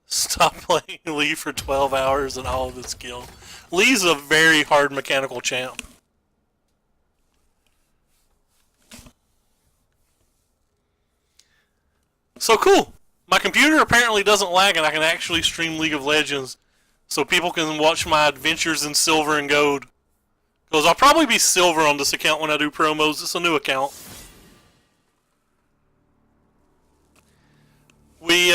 Stop playing Lee for 12 hours and all of his skill. Lee's a very hard mechanical champ. So cool. My computer apparently doesn't lag and I can actually stream League of Legends so people can watch my adventures in silver and gold. Because I'll probably be silver on this account when I do promos. It's a new account. We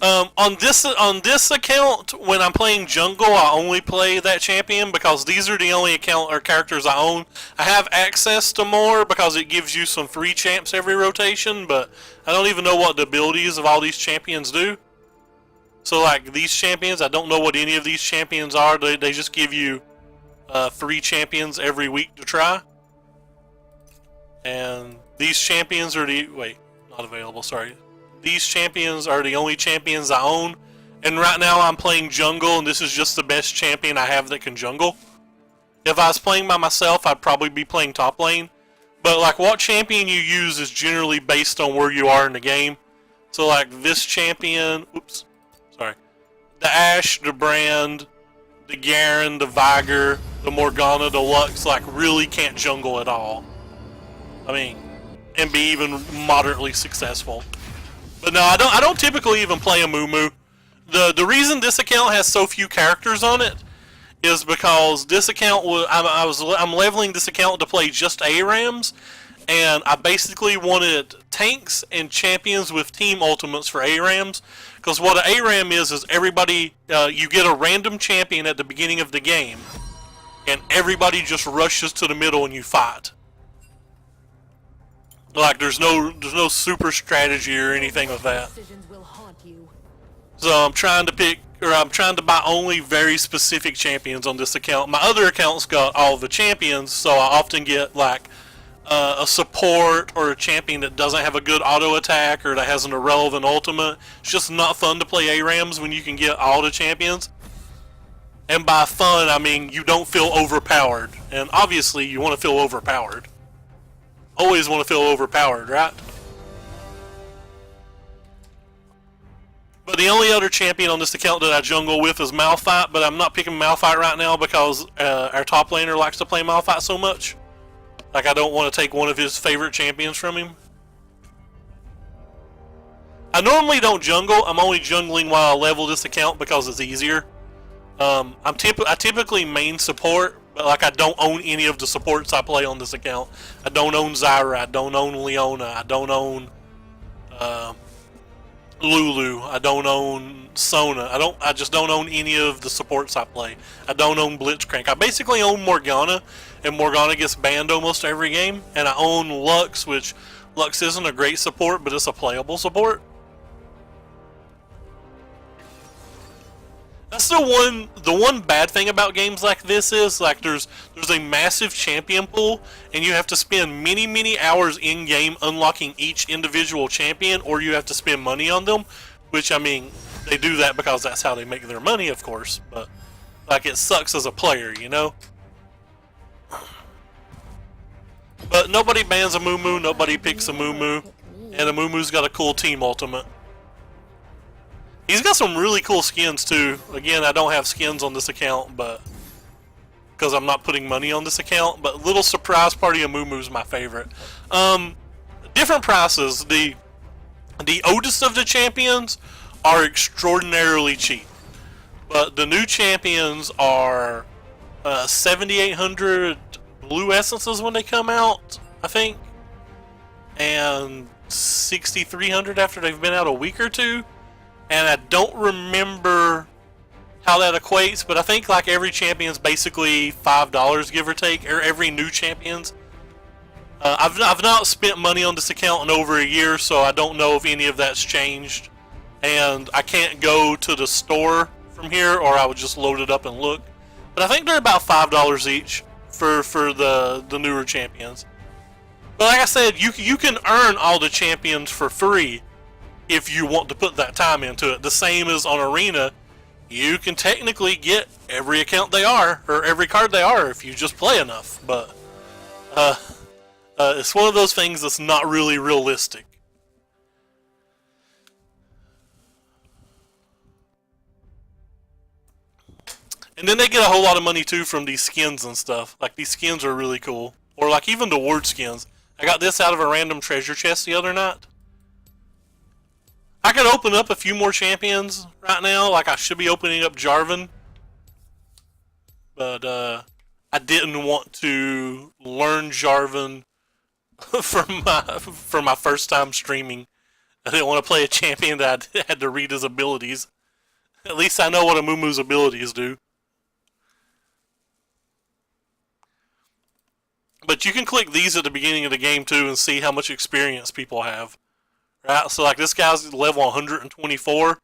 on this account, when I'm playing jungle, I only play that champion because these are the only account or characters I own. I have access to more because it gives you some free champs every rotation, but I don't even know what the abilities of all these champions do. So like these champions, I don't know what any of these champions are. They just give you free champions every week to try. And these champions are the not available. Sorry. These champions are the only champions I own, and right now I'm playing jungle, and this is just the best champion I have that can jungle. If I was playing by myself, I'd probably be playing top lane, but like what champion you use is generally based on where you are in the game. So like this champion, the Ashe, the Brand, the Garen, the Viger, the Morgana, the Lux, like really can't jungle at all. I mean, and be even moderately successful. But no, I don't typically even play a Moo. The reason this account has so few characters on it is because this account I'm leveling this account to play just ARAMs, and I basically wanted tanks and champions with team ultimates for ARAMs. Because what an ARAM is everybody you get a random champion at the beginning of the game, and everybody just rushes to the middle and you fight. Like there's no super strategy or anything with that. So I'm trying to buy only very specific champions on this account. My other account's got all the champions, so I often get like a support or a champion that doesn't have a good auto attack or that has an irrelevant ultimate. It's just not fun to play ARAMs when you can get all the champions. And by fun, I mean you don't feel overpowered. And obviously you want to feel overpowered. Always want to feel overpowered, right? But the only other champion on this account that I jungle with is Malphite, but I'm not picking Malphite right now because our top laner likes to play Malphite so much. Like I don't want to take one of his favorite champions from him. I normally don't jungle. I'm only jungling while I level this account because it's easier. I typically main support, but like I don't own any of the supports I play on this account. I don't own Zyra, I don't own Leona, I don't own Lulu, I don't own Sona. I just don't own any of the supports I play. I don't own Blitzcrank. I basically own Morgana, and Morgana gets banned almost every game. And I own Lux, which Lux isn't a great support, but it's a playable support. That's the one bad thing about games like this is like there's a massive champion pool and you have to spend many hours in game unlocking each individual champion, or you have to spend money on them, which I mean they do that because that's how they make their money, of course, but like it sucks as a player, you know. But nobody bans a Moo, nobody picks a Moo, and a Moo's got a cool team ultimate. He's got some really cool skins too. Again, I don't have skins on this account, but because I'm not putting money on this account. But Little Surprise Party of Moo-Moo's my favorite. Different prices. The oldest of the champions are extraordinarily cheap, but the new champions are 7,800 blue essences when they come out, I think, and 6,300 after they've been out a week or two. And I don't remember how that equates, but I think like every champion's basically $5, give or take, or every new champion's. I've not spent money on this account in over a year, so I don't know if any of that's changed. And I can't go to the store from here, or I would just load it up and look. But I think they're about $5 each for the newer champions. But like I said, you can earn all the champions for free if you want to put that time into it. The same as on Arena, you can technically get every account they are, or every card they are, if you just play enough. But it's one of those things that's not really realistic. And then they get a whole lot of money too from these skins and stuff. Like these skins are really cool. Or like even the ward skins. I got this out of a random treasure chest the other night. I could open up a few more champions right now. Like I should be opening up Jarvan. But I didn't want to learn Jarvan for my first time streaming. I didn't want to play a champion that I had to read his abilities. At least I know what Amumu's abilities do. But you can click these at the beginning of the game too and see how much experience people have. Right? So like this guy's level 124,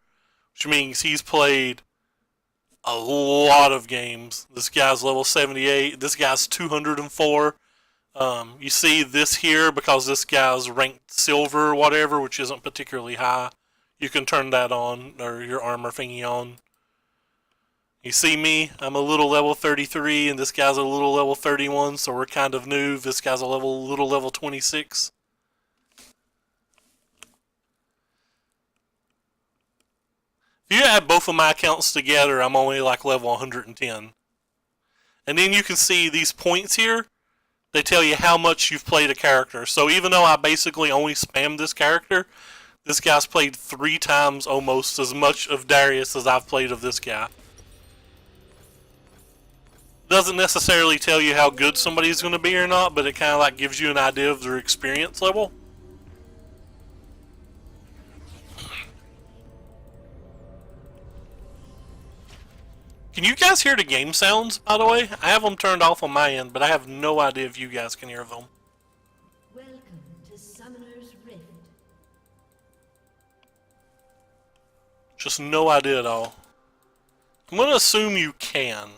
which means he's played a lot of games. This guy's level 78. This guy's 204. You see this here because this guy's ranked silver or whatever, which isn't particularly high. You can turn that on, or your armor thingy on. You see me, I'm a little level 33, and this guy's a little level 31, so we're kind of new. This guy's a little level 26. If you add both of my accounts together, I'm only like level 110. And then you can see these points here. They tell you how much you've played a character. So even though I basically only spammed this character, this guy's played 3 times almost as much of Darius as I've played of this guy. Doesn't necessarily tell you how good somebody's going to be or not, but it kind of like gives you an idea of their experience level. Can you guys hear the game sounds, by the way? I have them turned off on my end, but I have no idea if you guys can hear them. Welcome to Summoner's Rift. Just no idea at all. I'm going to assume you can.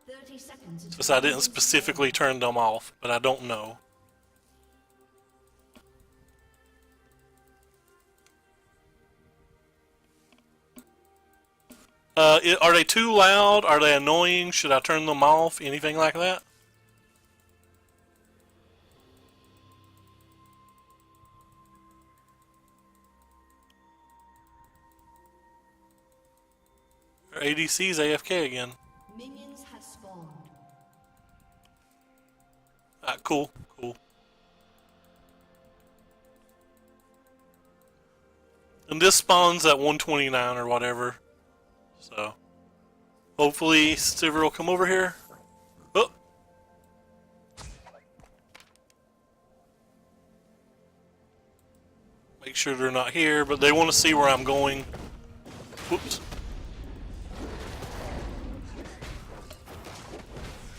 30 seconds. Because I didn't specifically turn them off, but I don't know. Are they too loud? Are they annoying? Should I turn them off? Anything like that? Our ADC's AFK again. Minions have spawned. Cool, cool. And this spawns at 129 or whatever. So, hopefully Sivir will come over here. Oh! Make sure they're not here, but they want to see where I'm going. Whoops.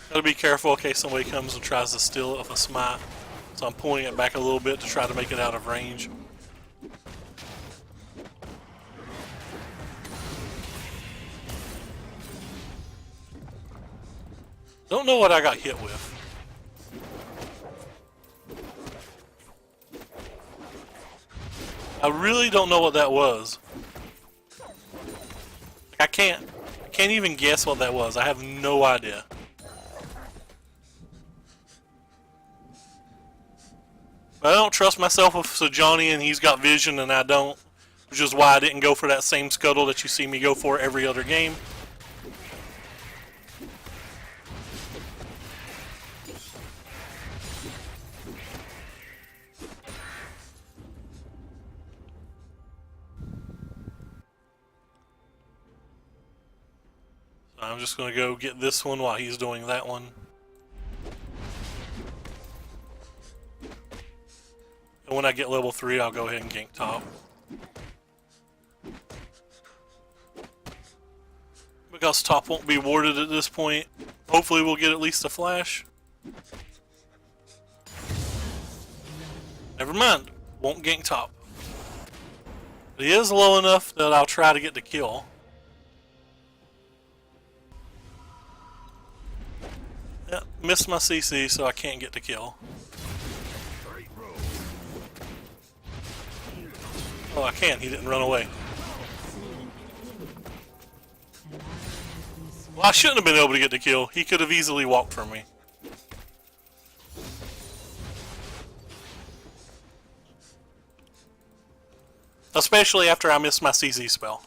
Gotta be careful in case somebody comes and tries to steal it with a smite. So I'm pulling it back a little bit to try to make it out of range. Don't know what I got hit with. I really don't know what that was. I can't even guess what that was. I have no idea. I don't trust myself with Sejuani, and he's got vision and I don't, which is why I didn't go for that same scuttle that you see me go for every other game. So I'm just going to go get this one while he's doing that one. And when I get level 3, I'll go ahead and gank top. Because top won't be warded at this point. Hopefully we'll get at least a flash. Never mind. Won't gank top. But he is low enough that I'll try to get the kill. Yep, missed my CC, so I can't get the kill. Oh, I can. He didn't run away. Well, I shouldn't have been able to get the kill. He could have easily walked from me. Especially after I missed my CC spell.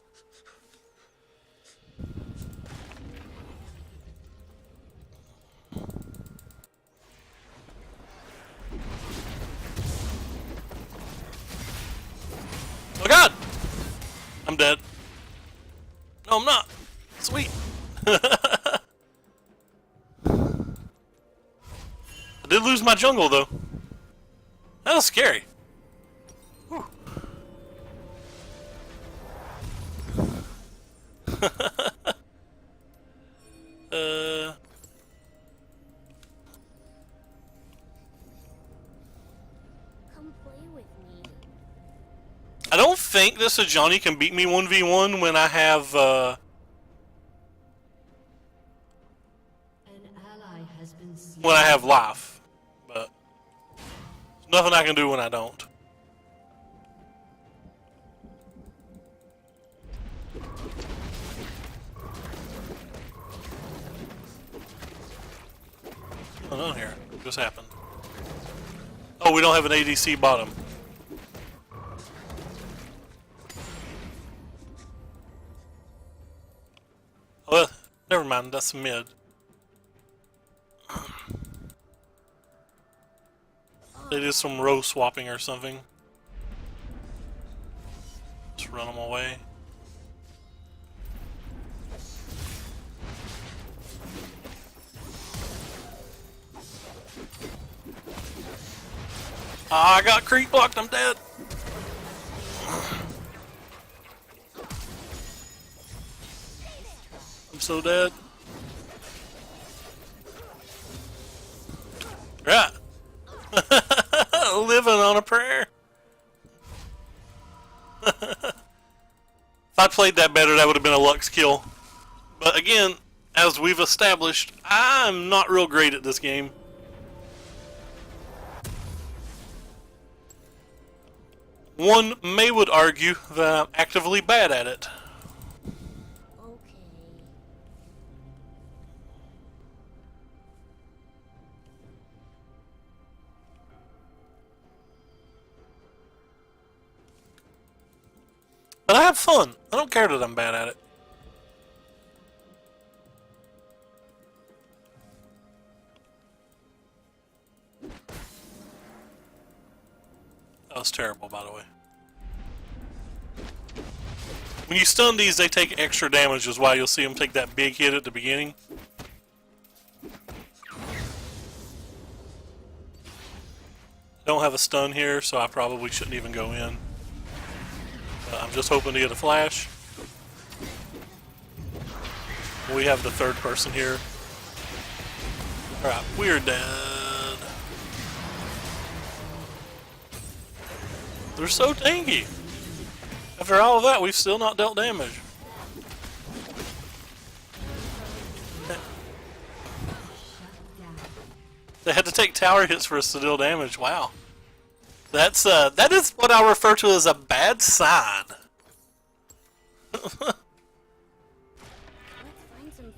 Oh god! I'm dead. No, I'm not. Sweet. I did lose my jungle though. That was scary. Whew. Come play with me. I don't think this Johnny can beat me 1v1 when I have An ally has been slain. life. But there's nothing I can do when I don't. What's going on here? What just happened? Oh, we don't have an ADC bottom. Well, never mind. That's mid. They did some row swapping or something. Just run them away. Ah, I got creep blocked. I'm dead. I'm so dead. Right. Living on a prayer. If I played that better, that would have been a Lux kill. But again, as we've established, I'm not real great at this game. One would argue that I'm actively bad at it. Okay. But I have fun. I don't care that I'm bad at it. That was terrible, by the way. When you stun these, they take extra damage, is why you'll see them take that big hit at the beginning. Don't have a stun here, so I probably shouldn't even go in. I'm just hoping to get a flash. We have the third person here. Alright, we're dead. They're so tanky. After all of that, we've still not dealt damage. They had to take tower hits for us to deal damage. Wow. That is what I refer to as a bad sign. Let's find some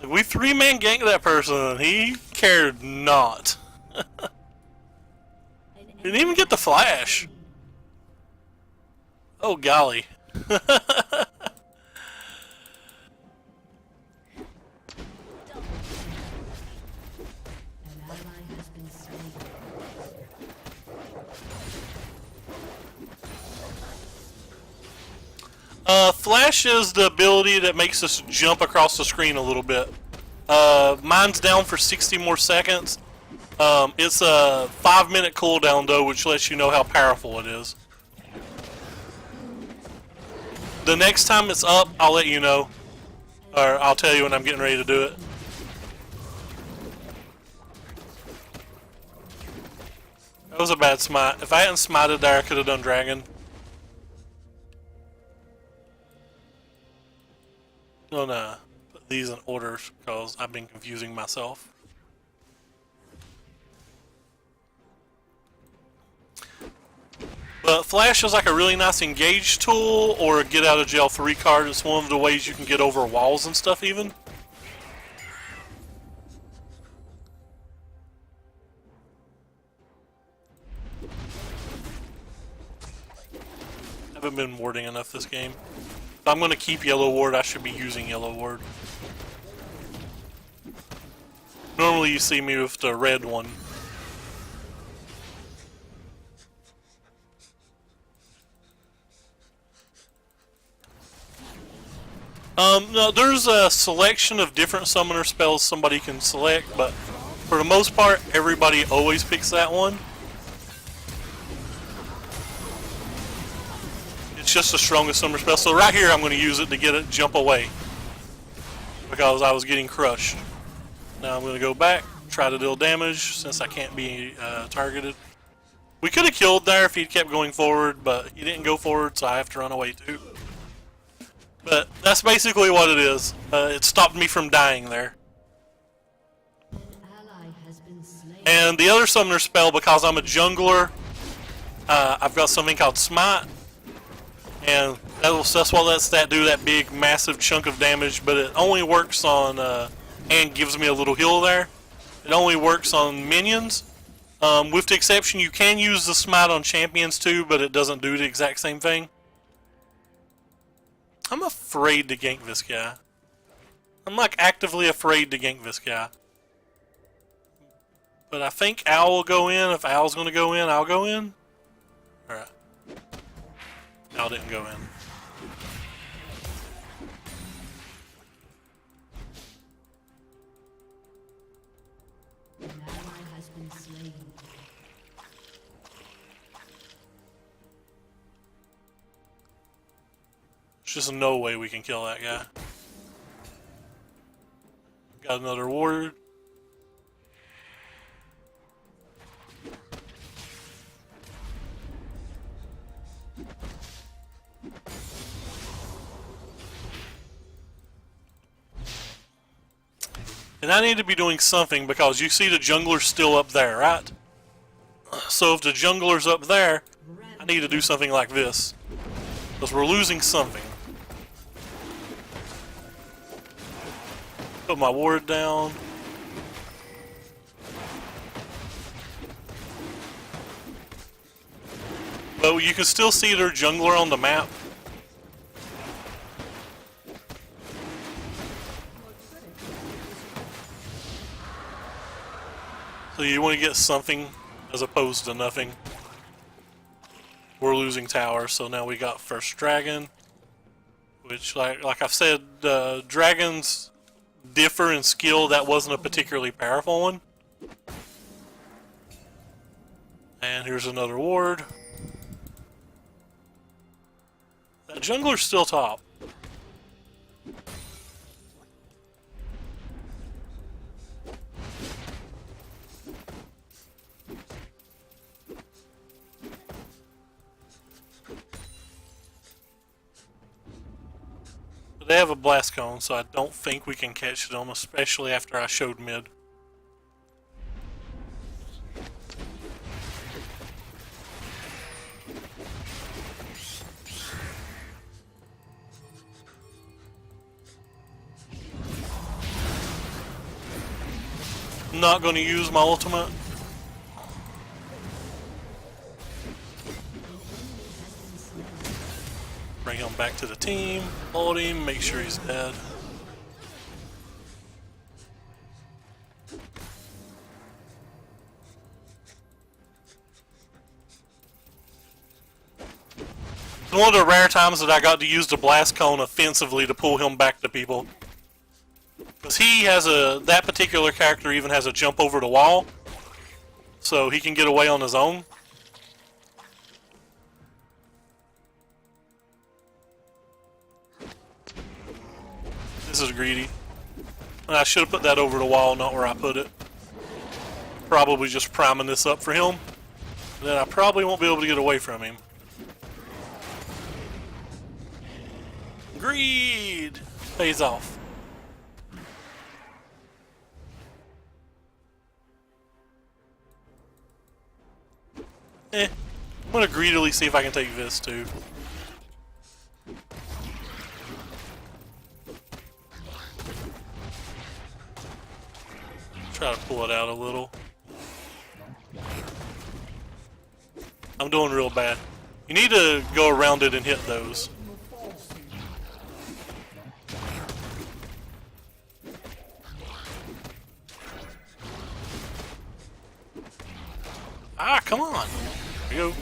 friends. We three-man ganked that person and he cared not. Didn't even get the flash. Oh golly. An ally has been slain. Flash is the ability that makes us jump across the screen a little bit. Mine's down for 60 more seconds. It's a 5-minute cooldown though, which lets you know how powerful it is. The next time it's up, I'll let you know. Or I'll tell you when I'm getting ready to do it. That was a bad smite. If I hadn't smited there, I could have done dragon. I'm gonna put these in order because I've been confusing myself. But Flash is like a really nice engage tool or a get out of jail free card. It's one of the ways you can get over walls and stuff even. Haven't been warding enough this game. If I'm going to keep yellow ward, I should be using yellow ward. Normally you see me with the red one. No, there's a selection of different summoner spells somebody can select, but for the most part, everybody always picks that one. It's just the strongest summoner spell. So right here, I'm going to use it to get it jump away because I was getting crushed. Now I'm going to go back, try to deal damage since I can't be targeted. We could have killed there if he'd kept going forward, but he didn't go forward, so I have to run away too. But that's basically what it is. It stopped me from dying there. And the other summoner spell, because I'm a jungler, I've got something called Smite. And that's what lets that do that big, massive chunk of damage, but it only works on, and gives me a little heal there. It only works on minions. With the exception, you can use the Smite on champions too, but it doesn't do the exact same thing. I'm afraid to gank this guy. I'm like actively afraid to gank this guy. But I think Owl will go in. If Owl's going to go in, I'll go in. Alright. Owl didn't go in. There's just no way we can kill that guy. Got another ward. And I need to be doing something because you see the jungler's still up there, right? So if the jungler's up there, I need to do something like this. Because we're losing something. Put my ward down. But you can still see their jungler on the map. So you want to get something as opposed to nothing. We're losing tower, so now we got first dragon. Which, like I've said, dragons differ in skill. That wasn't a particularly powerful one. And here's another ward. That jungler's still top. They have a blast cone, so I don't think we can catch them, especially after I showed mid. I'm not going to use my ultimate. Bring him back to the team, hold him, make sure he's dead. It's one of the rare times that I got to use the blast cone offensively to pull him back to people. Because he has that particular character even has a jump over the wall, so he can get away on his own. This is greedy. And I should have put that over the wall, not where I put it. Probably just priming this up for him. Then I probably won't be able to get away from him. Greed pays off. I'm gonna greedily see if I can take this too. Try to pull it out a little. I'm doing real bad. You need to go around it and hit those. Ah, come on. There we go.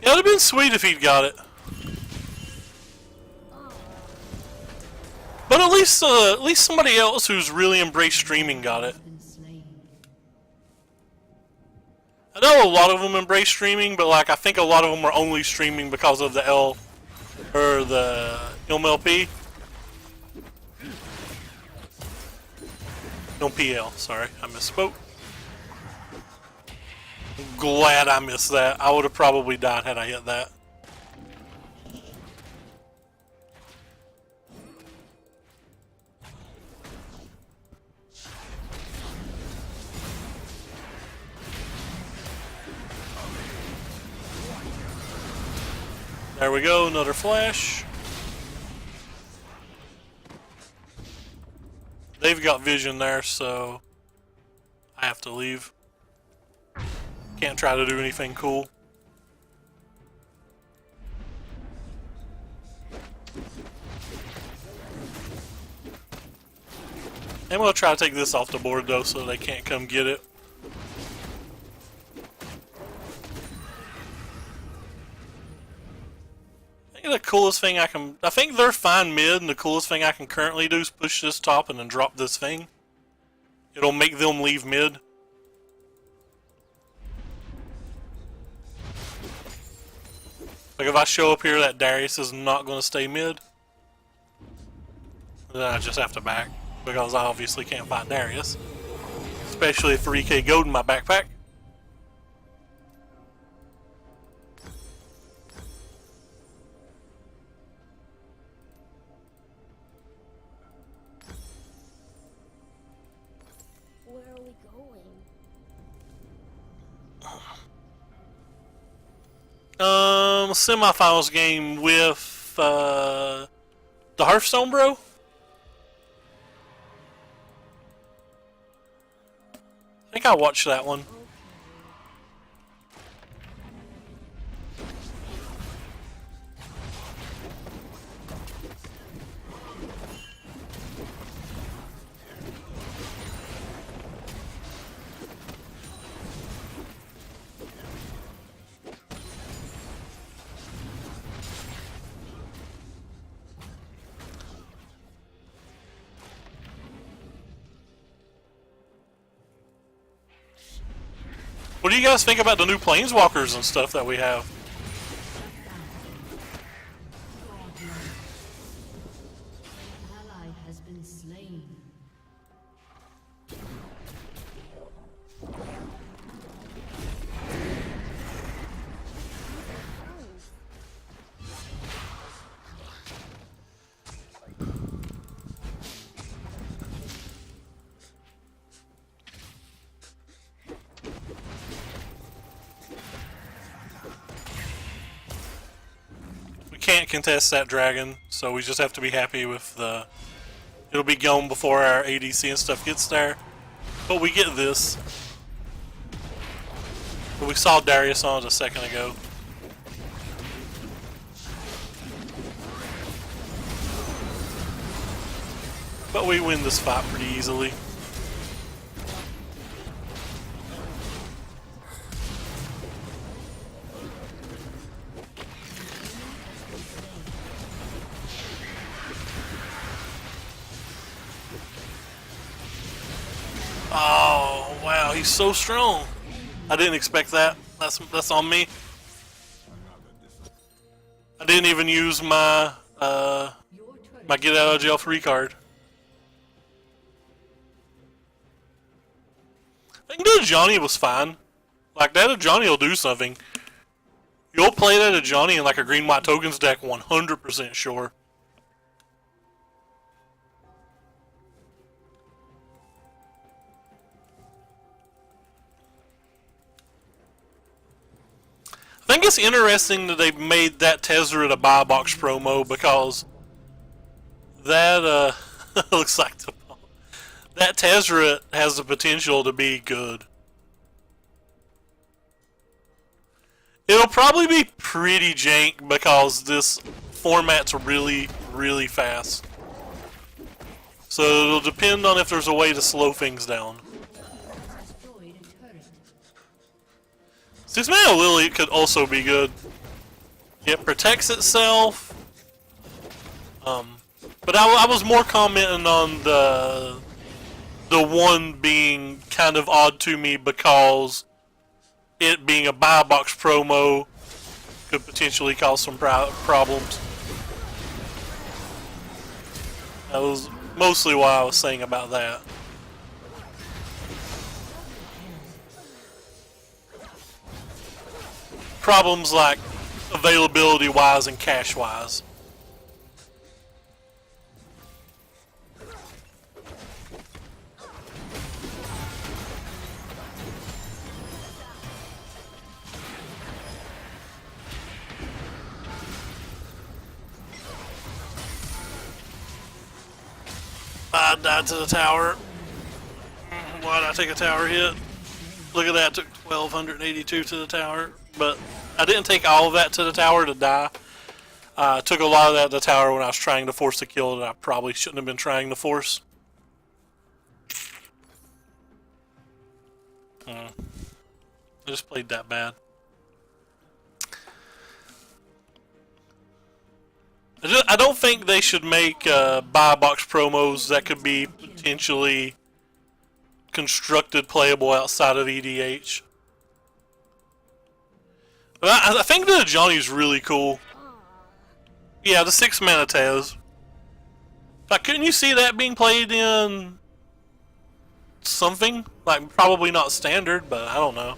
Yeah, it'd have been sweet if he'd got it. But at least somebody else who's really embraced streaming got it. I know a lot of them embrace streaming, but like I think a lot of them were only streaming because of the the MLP. No PL, sorry, I misspoke. I'm glad I missed that. I would have probably died had I hit that. There we go, another flash. They've got vision there, so I have to leave. Can't try to do anything cool. I'm gonna try to take this off the board though, so they can't come get it. I think the coolest thing I think they're fine mid, and the coolest thing I can currently do is push this top and then drop this thing. It'll make them leave mid. Like if I show up here that Darius is not going to stay mid, then I just have to back, because I obviously can't fight Darius. Especially if 3k gold in my backpack. Where are we going? Semifinals game with the Hearthstone bro. I think I watched that one. What do you guys think about the new planeswalkers and stuff that we have? Ally has been slain. Can't contest that dragon, so we just have to be happy with the... It'll be gone before our ADC and stuff gets there. But we get this. But we saw Darius on it a second ago. But we win this fight pretty easily. he's so strong. I didn't expect that. That's on me. I didn't even use my my get out of jail free card. I think that Johnny was fine. Like that Johnny will do something. You'll play that Johnny in like a green white tokens deck 100% sure. I think it's interesting that they made that Tezzeret a buy box promo because that looks like that Tezzeret has the potential to be good. It'll probably be pretty jank because this format's really, really fast. So it'll depend on if there's a way to slow things down. 6-mana Lily could also be good. It protects itself. But I was more commenting on the one being kind of odd to me because it being a buy box promo could potentially cause some problems. That was mostly why I was saying about that. Problems like availability wise and cash wise. I died to the tower. Why did I take a tower hit? Look at that, took 1282 to the tower. But I didn't take all of that to the tower to die. I took a lot of that to the tower when I was trying to force the kill that I probably shouldn't have been trying to force. I just played that bad. I don't think they should make buy box promos that could be potentially constructed playable outside of EDH. But I think that Johnny's really cool. Yeah, the 6-mana Tez. Like, couldn't you see that being played in something? Like, probably not standard, but I don't know.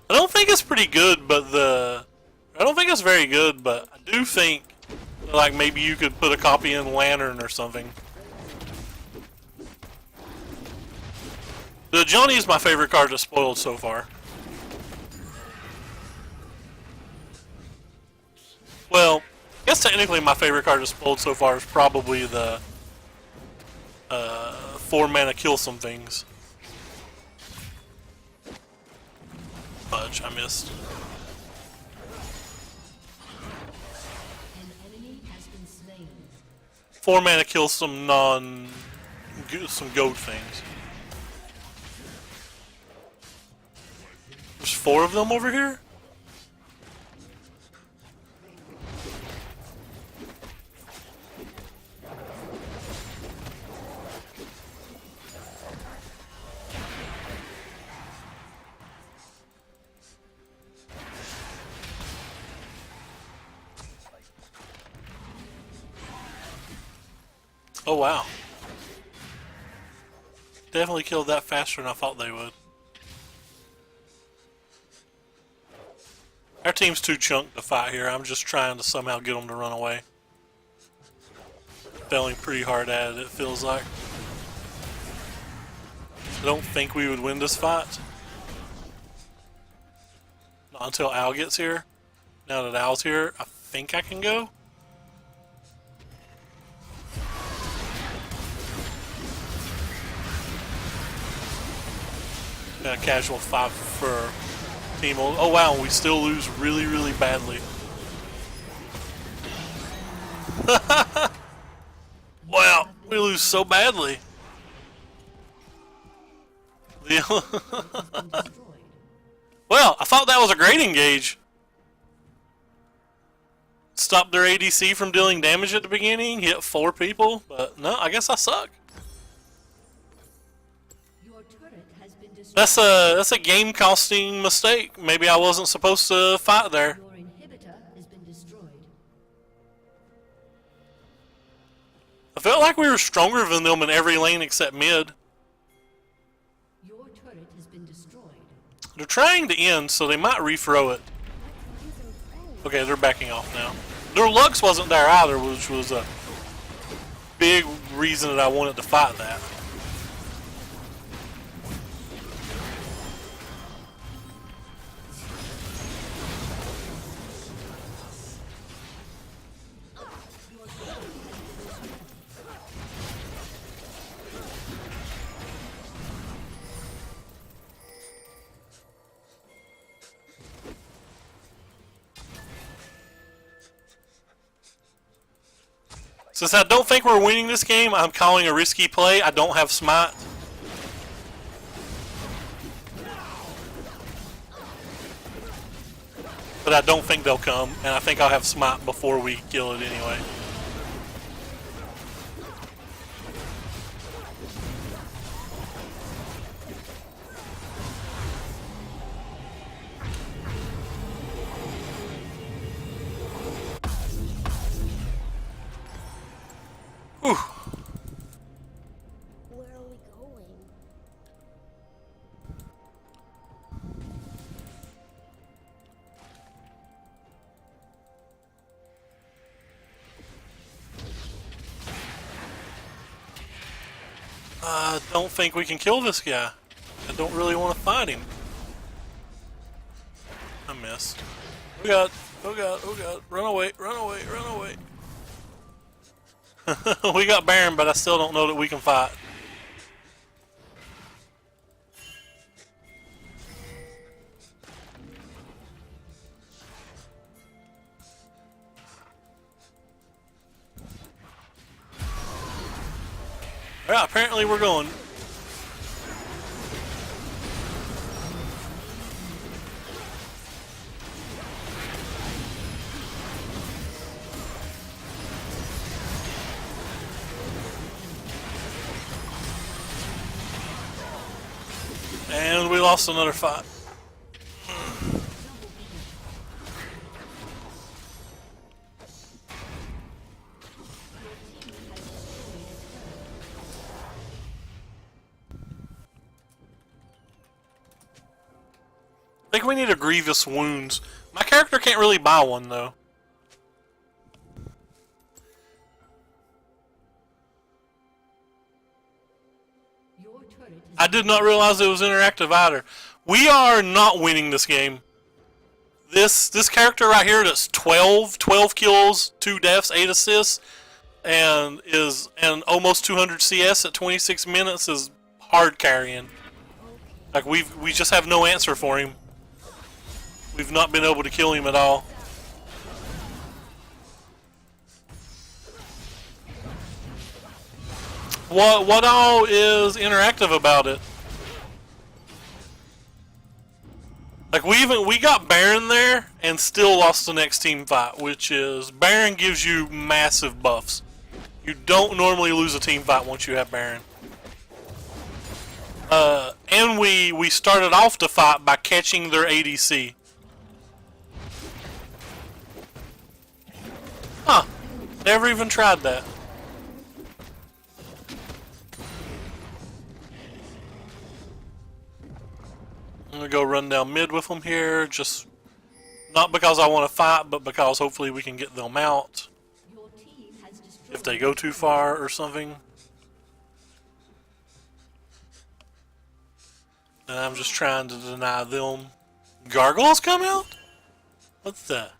I don't think it's pretty good, but I don't think it's very good, but I do think like maybe you could put a copy in Lantern or something. The Johnny is my favorite card to spoiled so far. Well, I guess technically my favorite card to spoiled so far is probably the 4-mana kill some things. Fudge, I missed. An enemy has been slain. 4-mana kill some some goat things. There's 4 of them over here? Oh wow. Definitely killed that faster than I thought they would. Our team's too chunked to fight here. I'm just trying to somehow get them to run away. Failing pretty hard at it, it feels like. I don't think we would win this fight. Not until Al gets here. Now that Al's here, I think I can go. Got a casual 5 for team. Oh wow, we still lose really, really badly. Wow, we lose so badly. Well, I thought that was a great engage. Stop their ADC from dealing damage at the beginning, hit 4 people, but no, I guess I suck. Your turret has been destroyed. That's a game costing mistake. Maybe I wasn't supposed to fight there. Your inhibitor has been destroyed. I felt like we were stronger than them in every lane except mid. Your turret has been destroyed. They're trying to end, so they might rethrow it. Okay, they're backing off now. Their Lux wasn't there either, which was a big reason that I wanted to fight that. Since I don't think we're winning this game, I'm calling a risky play. I don't have smite. But I don't think they'll come, and I think I'll have smite before we kill it anyway. Whew. Where are we going? I don't think we can kill this guy. I don't really want to fight him. I missed. Oh god, oh god, oh god. Run away, run away, run away. We got Baron, but I still don't know that we can fight. Yeah, apparently we're going. And we lost another fight. I think we need a grievous wounds. My character can't really buy one though. Your turret has I did not realize it was interactive either. We are not winning this game. This character right here that's 12 kills, 2 deaths, 8 assists, and almost 200 CS at 26 minutes is hard carrying. Like we just have no answer for him. We've not been able to kill him at all. What all is interactive about it? Like we got Baron there and still lost the next team fight, which is Baron gives you massive buffs. You don't normally lose a team fight once you have Baron. And we started off the fight by catching their ADC. Huh. Never even tried that. I'm gonna go run down mid with them here, just not because I want to fight, but because hopefully we can get them out your team has destroyed. if they go too far or something. And I'm just trying to deny them. Gargoyles come out? What's that?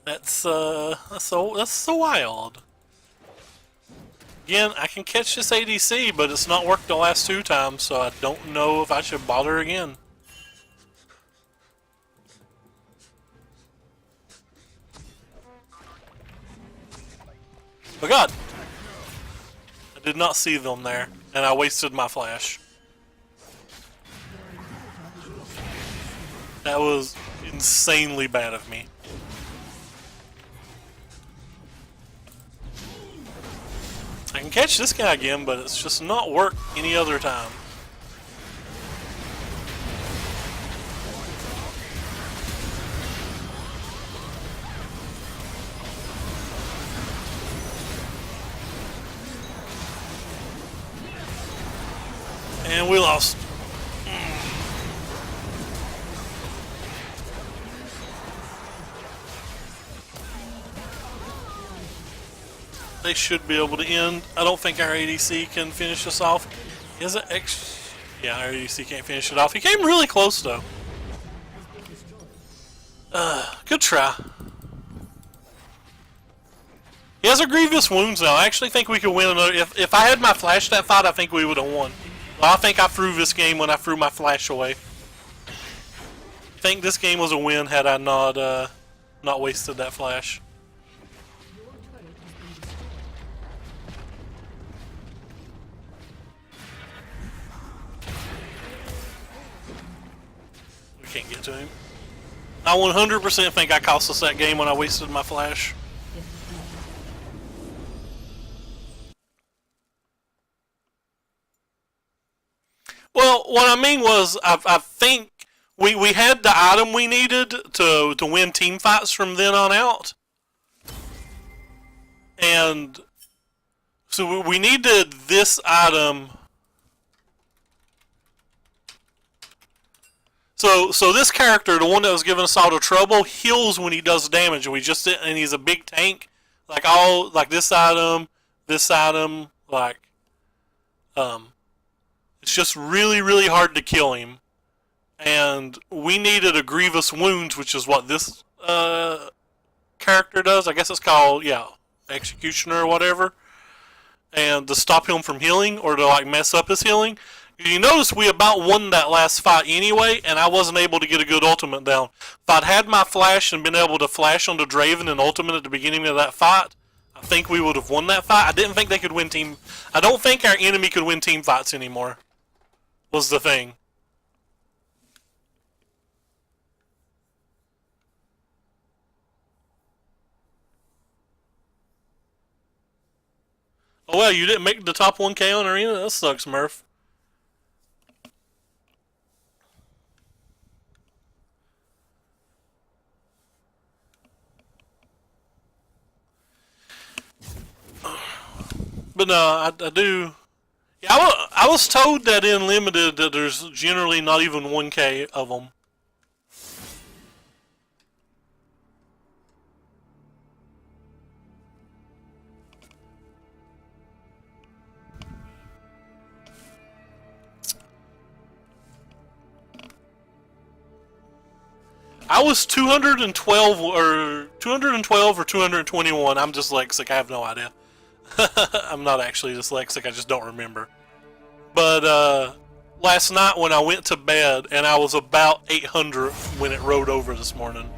That's so wild. Again, I can catch this ADC, but it's not worked the last 2 times, so I don't know if I should bother again. Oh god! I did not see them there, and I wasted my flash. That was insanely bad of me. can catch this guy again, but it's just not worked any other time. And we lost. They should be able to end. I don't think our ADC can finish us off. Is it X? Yeah, our ADC can't finish it off. He came really close though. Good try. He has a grievous wounds now. I actually think we could win another. If I had my flash that fight, I think we would have won. I think I threw this game when I threw my flash away. I think this game was a win had I not wasted that flash. We can't get to him. I 100% think I cost us that game when I wasted my flash. Well, what I mean was, I think we had the item we needed to win team fights from then on out. And so we needed this item. So this character, the one that was giving us all the trouble, heals when he does damage. And he's a big tank. Like this item, like it's just really, really hard to kill him. And we needed a grievous wounds, which is what this character does. I guess it's called, yeah, executioner or whatever. And to stop him from healing or to like mess up his healing. You notice we about won that last fight anyway, and I wasn't able to get a good ultimate down. If I'd had my flash and been able to flash onto Draven and ultimate at the beginning of that fight, I think we would have won that fight. I didn't think they could win team. I don't think our enemy could win team fights anymore. Was the thing. Oh well, you didn't make the top 1K on Arena? That sucks, Murph. But no, I do. Yeah, I was told that in Limited that there's generally not even 1K of them. I was 212 or 221. I'm dyslexic. I have no idea. I'm not actually dyslexic. I just don't remember. But last night when I went to bed, and I was about 800 when it rode over this morning.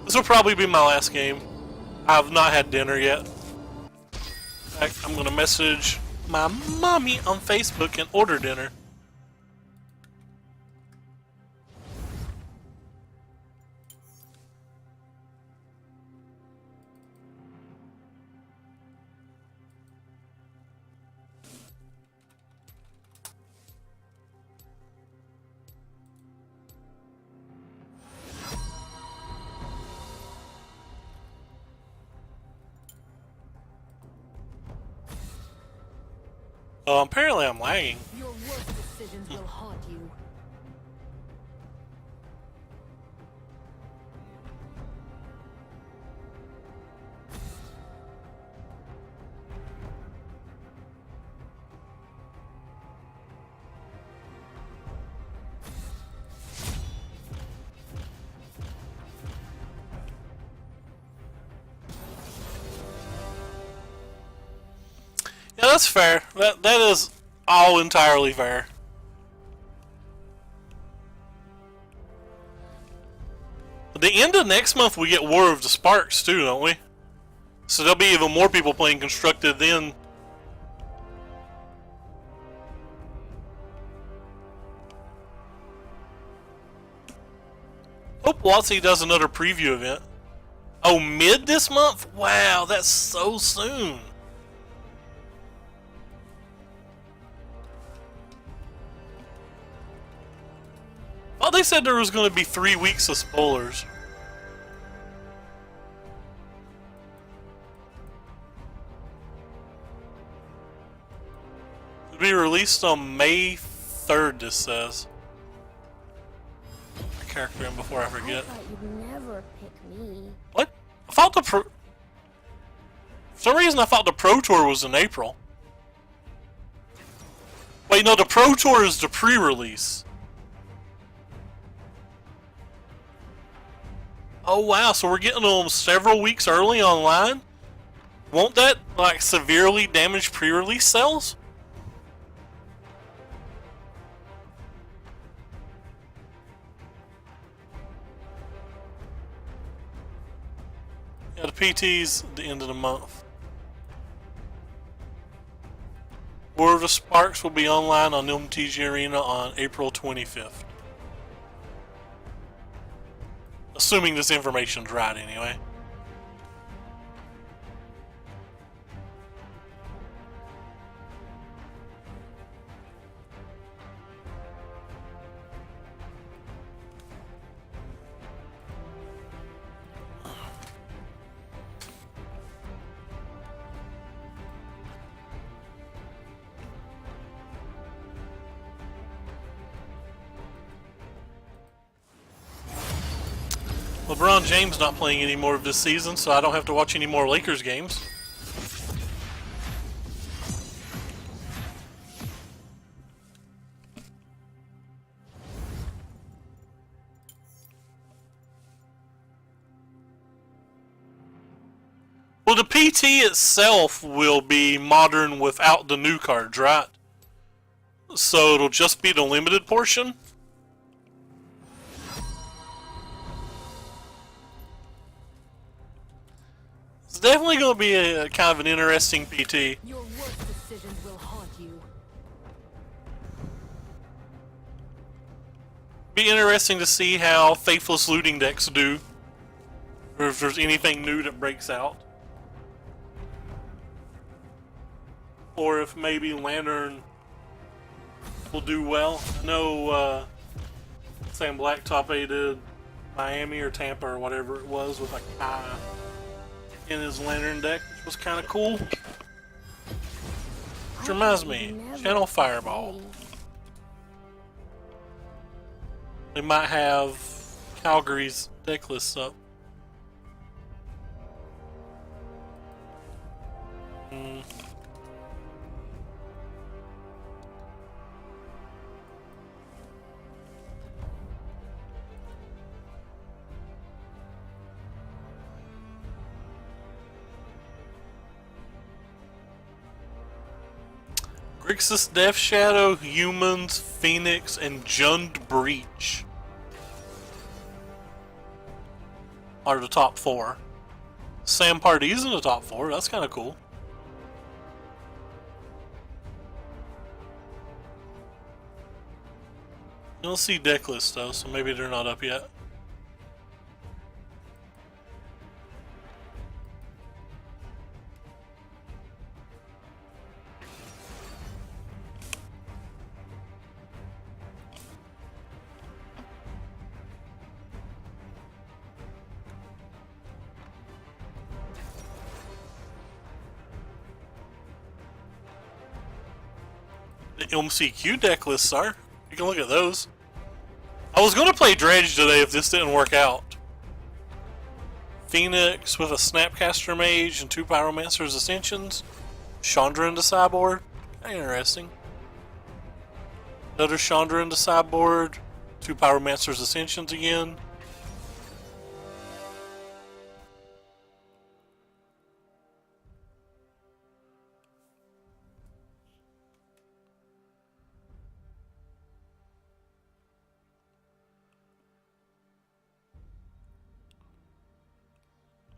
This will probably be my last game. I've not had dinner yet. I'm gonna message my mommy on Facebook and order dinner. Oh, apparently I'm lagging. Your worst decisions will haunt you. Yeah, that's fair. That is all entirely fair. At the end of next month, we get War of the Sparks too, don't we? So there'll be even more people playing Constructed then. Hope Watsy does another preview event. Oh, mid this month? Wow, that's so soon. Oh, they said there was going to be 3 weeks of spoilers. It'll be released on May 3rd, this says. Character in before I forget. I thought you'd never pick me. What? I thought the For some reason I thought the Pro Tour was in April. Wait, no, the Pro Tour is the pre-release. Oh wow, so we're getting them several weeks early online? Won't that, like, severely damage pre-release sales? Yeah, the PT's at the end of the month. War of the Sparks will be online on MTG Arena on April 25th. Assuming this information's right, anyway. LeBron James not playing any more of this season, so I don't have to watch any more Lakers games. Well, the PT itself will be modern without the new cards, right? So it'll just be the limited portion? It's definitely going to be a kind of an interesting PT. Your worst decisions will haunt you. Be interesting to see how Faithless Looting decks do. Or if there's anything new that breaks out. Or if maybe Lantern will do well. I know Sam Blacktop did Miami or Tampa or whatever it was with like Kai in his Lantern deck, which was kind of cool. Which reminds me, Channel Fireball. They might have Calgary's deck lists up. Grixis Death Shadow, Humans, Phoenix, and Jund Breach are the top 4. Sam Party's in the top 4, that's kind of cool. You don't see deck lists though, so maybe they're not up yet. The MCQ deck lists are. You can look at those. I was going to play Dredge today if this didn't work out. Phoenix with a Snapcaster Mage and 2 Pyromancer's Ascensions. Chandra into sideboard. Interesting. Another Chandra into sideboard. 2 Pyromancer's Ascensions again.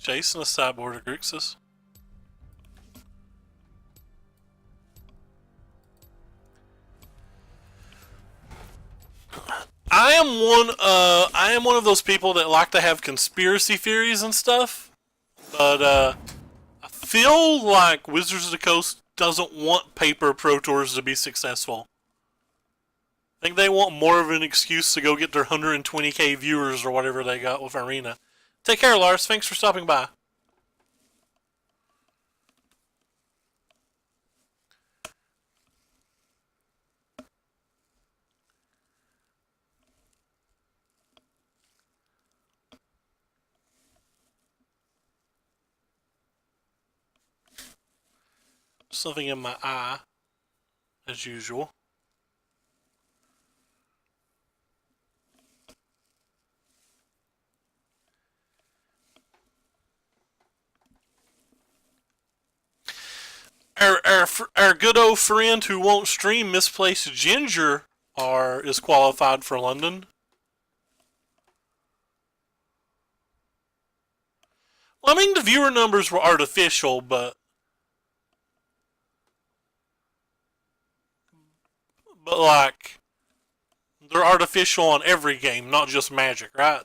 Jason, a sideboard of Grixis. I am one of those people that like to have conspiracy theories and stuff. But I feel like Wizards of the Coast doesn't want paper Pro Tours to be successful. I think they want more of an excuse to go get their 120k viewers or whatever they got with Arena. Take care, Lars. Thanks for stopping by. Something in my eye, as usual. Our good old friend who won't stream, Misplaced Ginger, is qualified for London. Well, I mean, the viewer numbers were artificial, but like they're artificial on every game, not just Magic, right?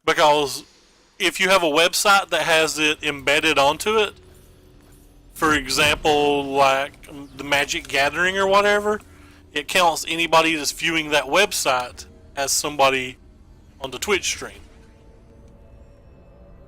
Because if you have a website that has it embedded onto it, for example, like the Magic Gathering or whatever, it counts anybody that's viewing that website as somebody on the Twitch stream.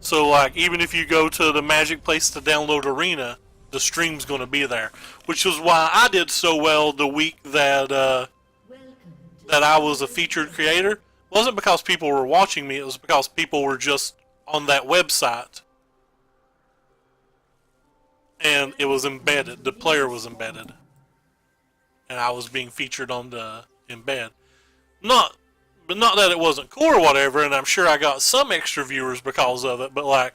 So, like, even if you go to the Magic place to download Arena, the stream's going to be there. Which is why I did so well the week that I was a featured creator. It wasn't because people were watching me, it was because people were just on that website. And it was embedded. The player was embedded. And I was being featured on the embed. Not that it wasn't cool or whatever, and I'm sure I got some extra viewers because of it, but like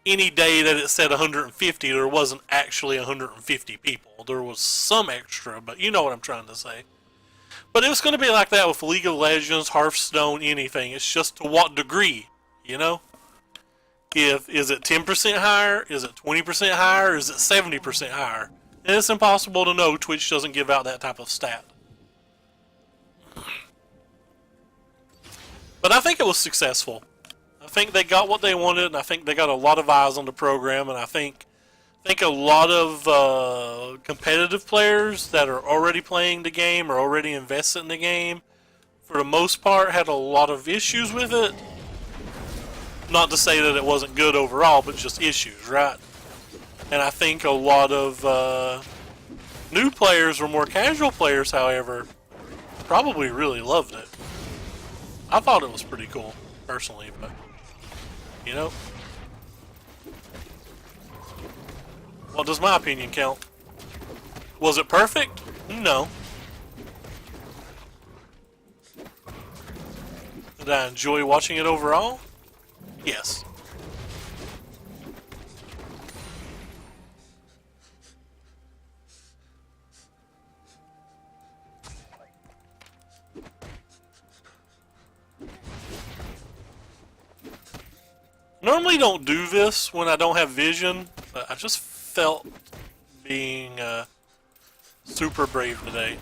any day that it said 150, there wasn't actually 150 people. There was some extra, but you know what I'm trying to say. But it's going to be like that with League of Legends, Hearthstone, anything. It's just to what degree, you know? Is it 10% higher? Is it 20% higher? Is it 70% higher? And it's impossible to know. Twitch doesn't give out that type of stat. But I think it was successful. I think they got what they wanted, and I think they got a lot of eyes on the program, and I think a lot of competitive players that are already playing the game or already invested in the game, for the most part, had a lot of issues with it. Not to say that it wasn't good overall, but just issues, right? And I think a lot of new players or more casual players, however, probably really loved it. I thought it was pretty cool, personally, but, you know, what does my opinion count? Was it perfect? No. Did I enjoy watching it overall? Yes. Normally don't do this when I don't have vision, but I just felt being super brave today.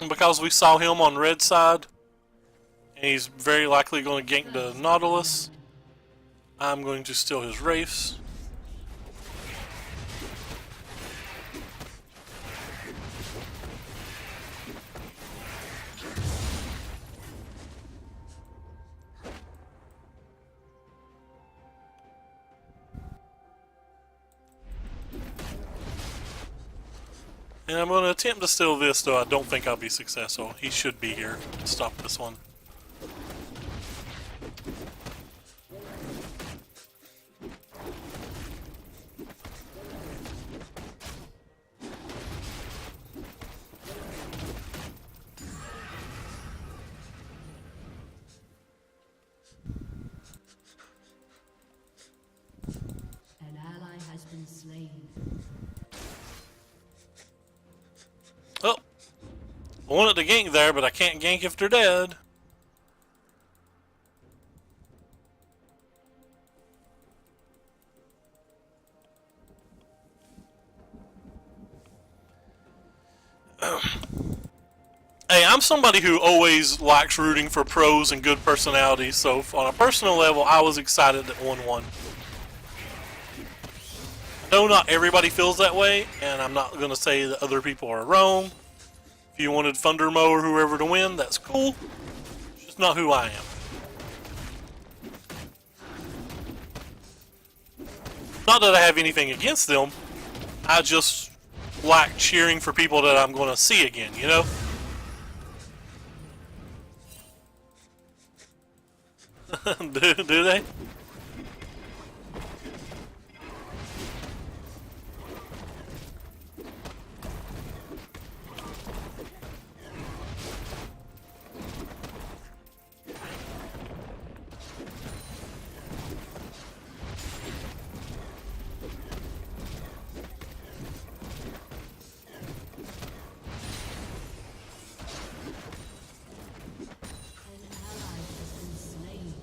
And because we saw him on red side, and he's very likely going to gank the Nautilus, I'm going to steal his Wraiths. And I'm going to attempt to steal this, though I don't think I'll be successful. He should be here to stop this one. I wanted to gank there, but I can't gank if they're dead. Hey, I'm somebody who always likes rooting for pros and good personalities, so on a personal level, I was excited that 1 won. I know not everybody feels that way, and I'm not going to say that other people are wrong. If you wanted Thundermo or whoever to win, that's cool. It's just not who I am. Not that I have anything against them, I just like cheering for people that I'm going to see again, you know? do they? An ally has been slain.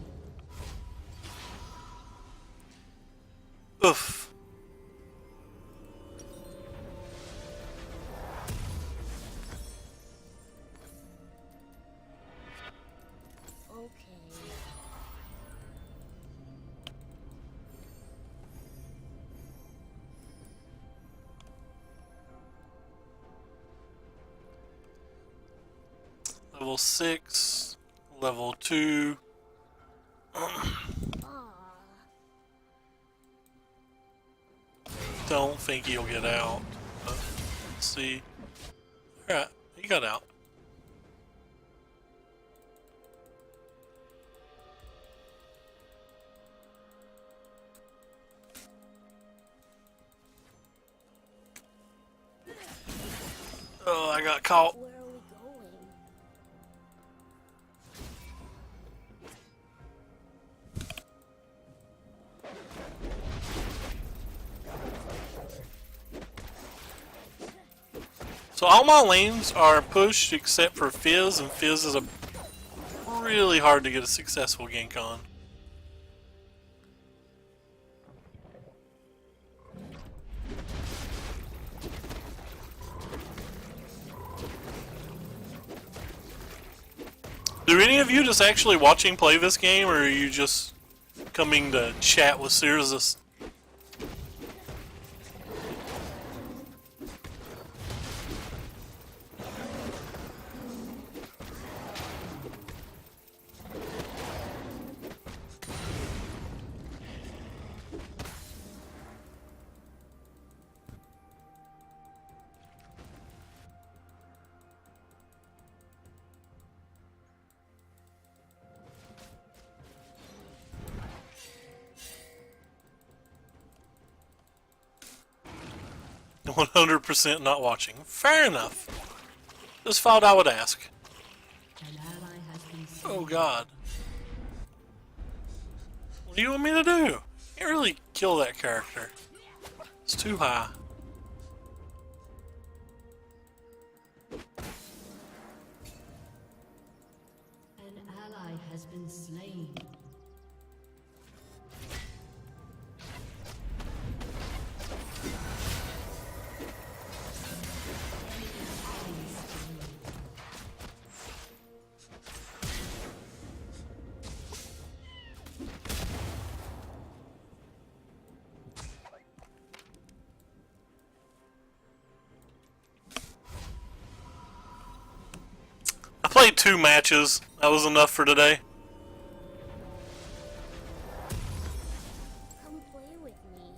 Oof. Okay. Level 6, level 2. Ah. Don't think he'll get out. But let's see. Alright, he got out. Oh, I got caught. Where are we going? So all my lanes are pushed except for Fizz, and Fizz is a really hard to get a successful gank on. Do any of you just actually watching play this game, or are you just coming to chat with Searzist? "100% not watching." Fair enough. Just thought I would ask. An ally has been slain. Oh god. What do you want me to do? Can't really kill that character. It's too high. An ally has been slain. I played 2 matches. That was enough for today. Come play with me.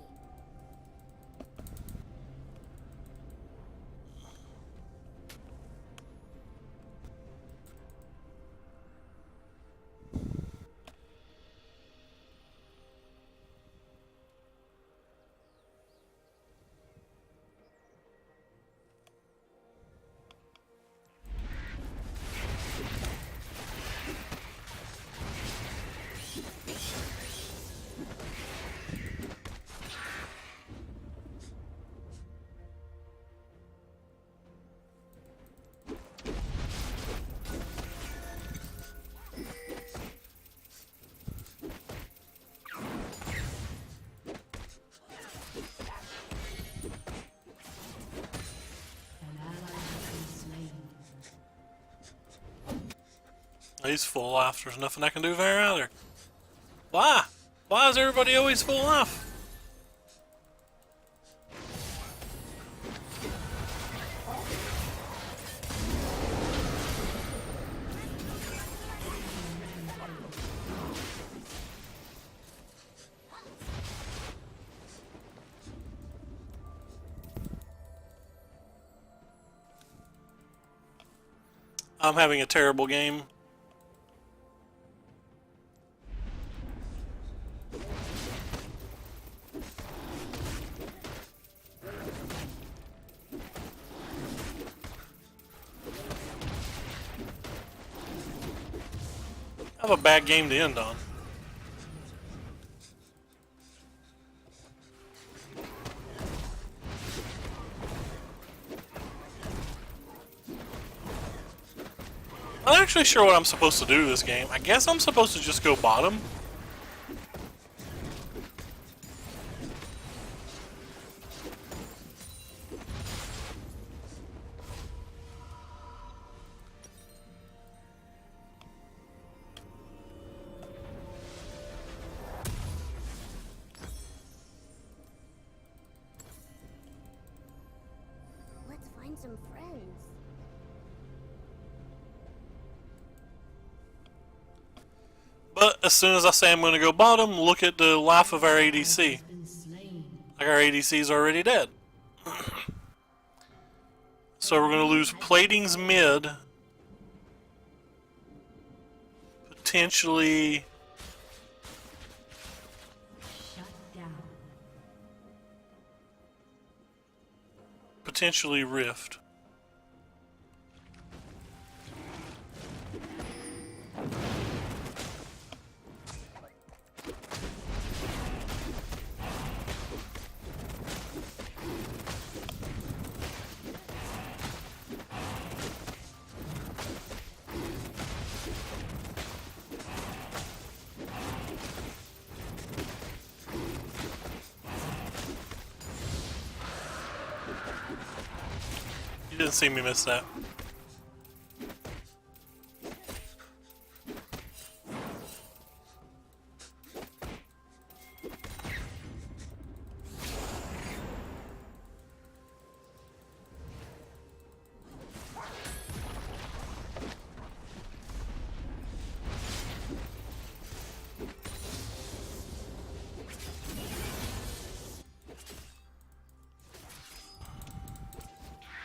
He's full life. There's nothing I can do there either. Why? Why is everybody always full life? I'm having a terrible game. I have a bad game to end on. I'm not actually sure what I'm supposed to do this game. I guess I'm supposed to just go bottom. Let's find some friends. But as soon as I say I'm going to go bottom, look at the life of our ADC. Has been slain. Like our ADC's already dead. So we're going to lose Plating's mid. Potentially... Shut down. Potentially Rift. You didn't see me miss that.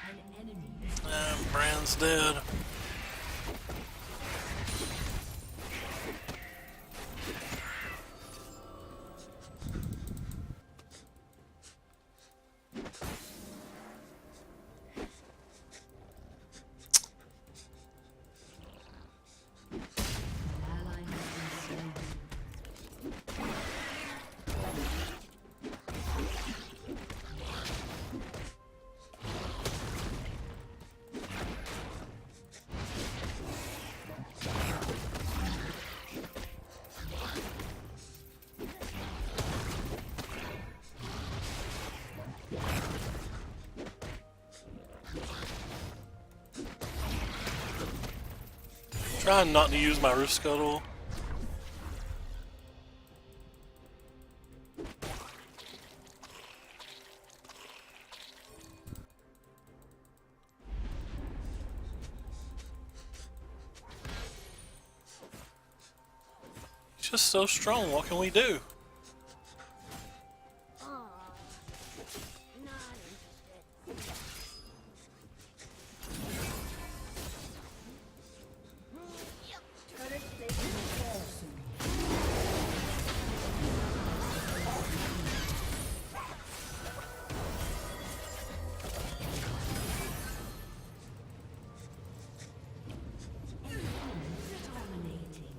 An enemy. Brand's dead. An ally has been slain. Trying not to use my roof scuttle. He's just so strong. What can we do? Aw, not interested. Dominating.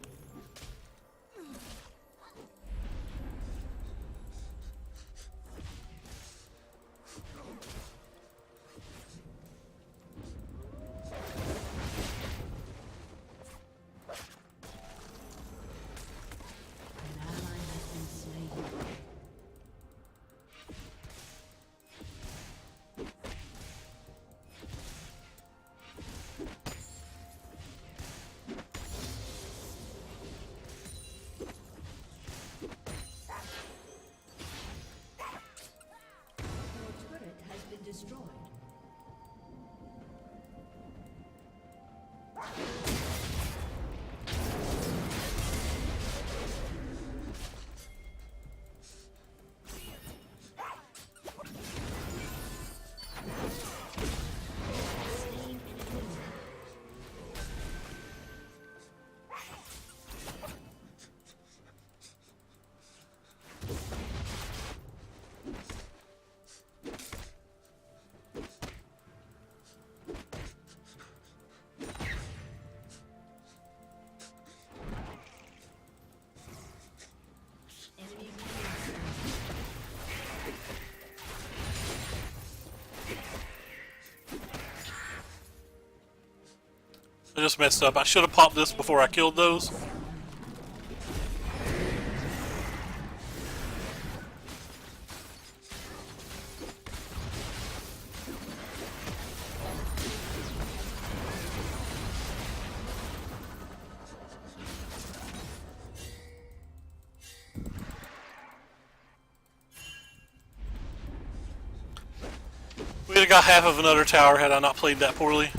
just messed up. I should have popped this before I killed those. We'd have got half of another tower had I not played that poorly.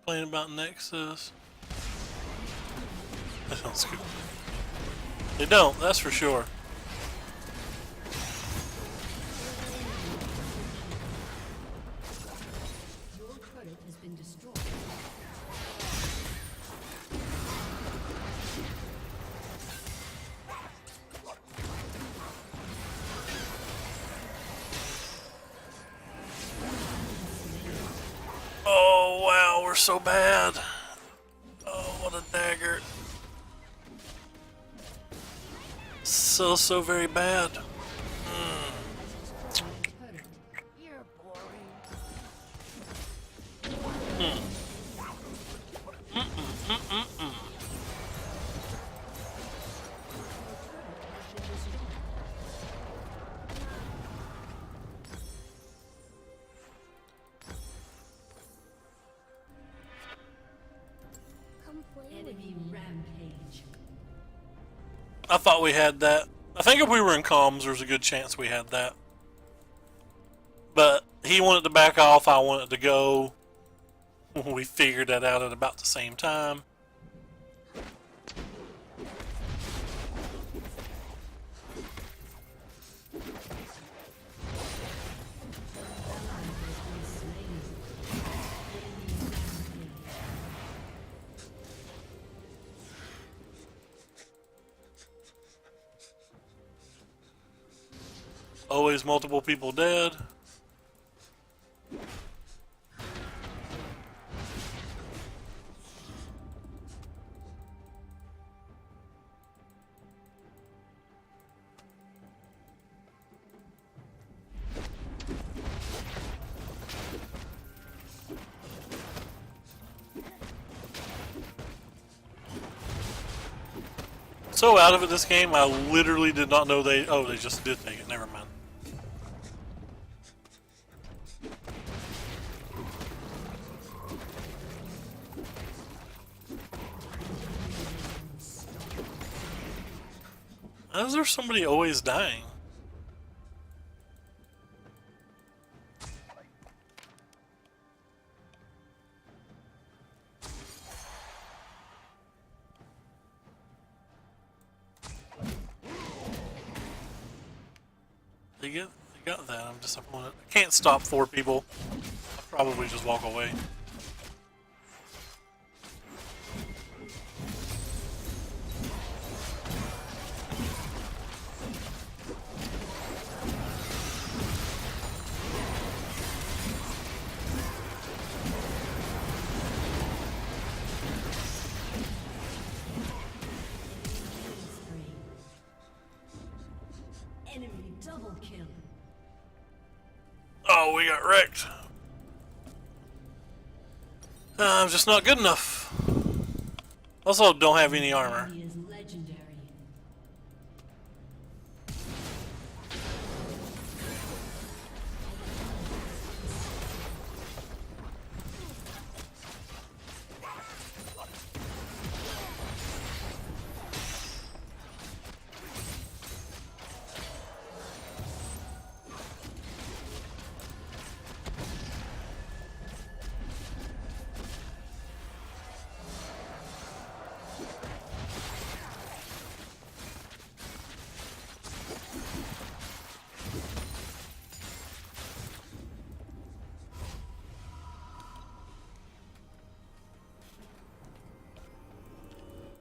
Complaining about Nexus. That sounds good. They don't, that's for sure. Your turret has been destroyed. Oh wow, we're so bad. Oh, what a dagger. So very bad. You're boring. Come play with Enemy me. rampage. I thought we had that. I think if we were in comms, there's a good chance we had that. But he wanted to back off, I wanted to go. We figured that out at about the same time. Always multiple people dead. So out of it this game, I literally did not know they... Oh, they just did take it. Never mind. Why is there somebody always dying? They got that. I'm disappointed. I can't stop 4 people. I'll probably just walk away. Enemy double kill. Oh, we got wrecked. I'm just not good enough. Also, don't have any armor. He is legendary.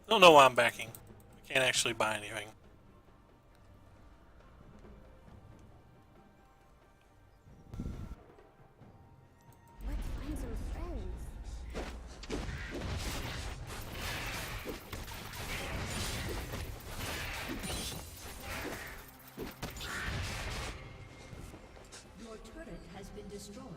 Don't know why I'm backing. I can't actually buy anything. Let's find some friends. Your turret has been destroyed.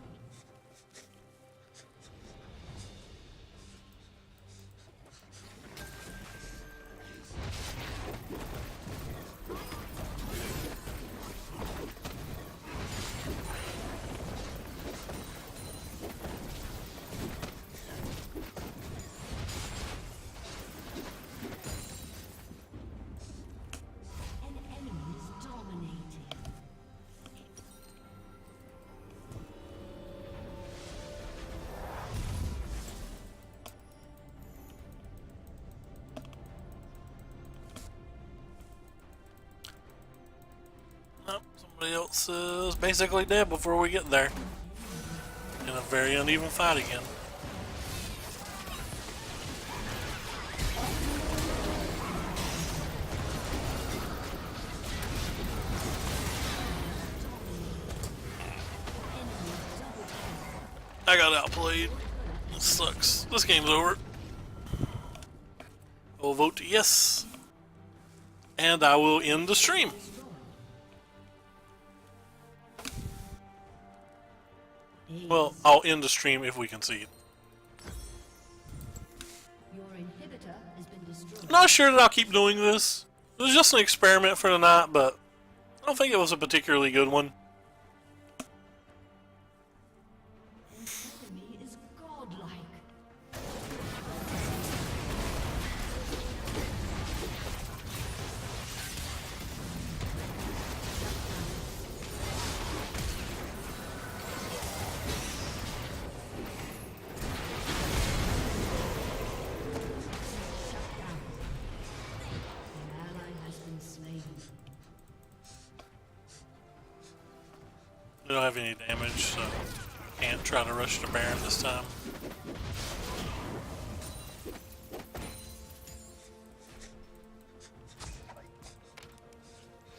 An enemy is dominating. Nope, somebody else is basically dead before we get there. In a very uneven fight again. I got outplayed. This sucks. This game's over. I will vote yes. And I will end the stream. Well, I'll end the stream if we concede. Your inhibitor has been destroyed. Not sure that I'll keep doing this. It was just an experiment for tonight, but I don't think it was a particularly good one. Enemy is godlike. An ally has been slain. We don't have any damage, so can't try to rush the Baron this time.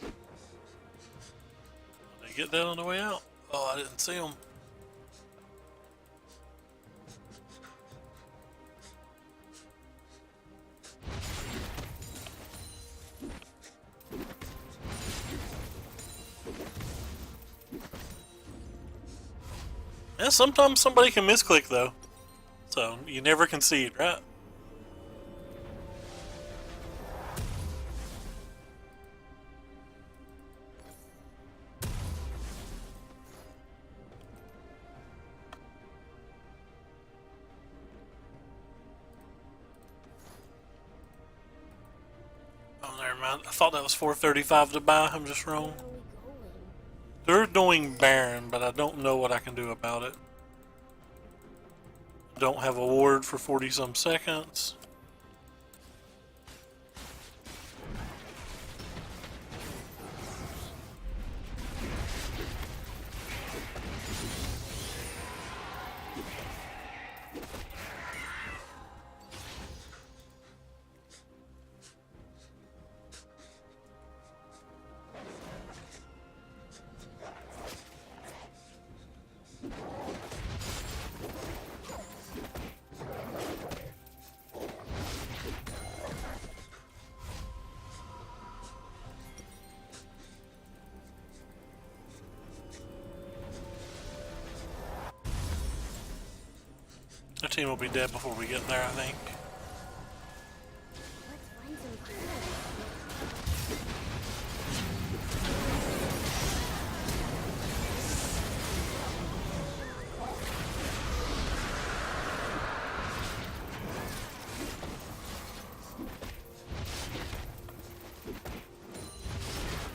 Did they get that on the way out? Oh, I didn't see them. Yeah, sometimes somebody can misclick though. So you never concede, right? Oh, never mind. I thought that was 435 to buy. I'm just wrong. Where are we going? They're doing Baron, but I don't know what I can do about it. Don't have a ward for 40 some seconds. Their team will be dead before we get there, I think. Let's find some friends.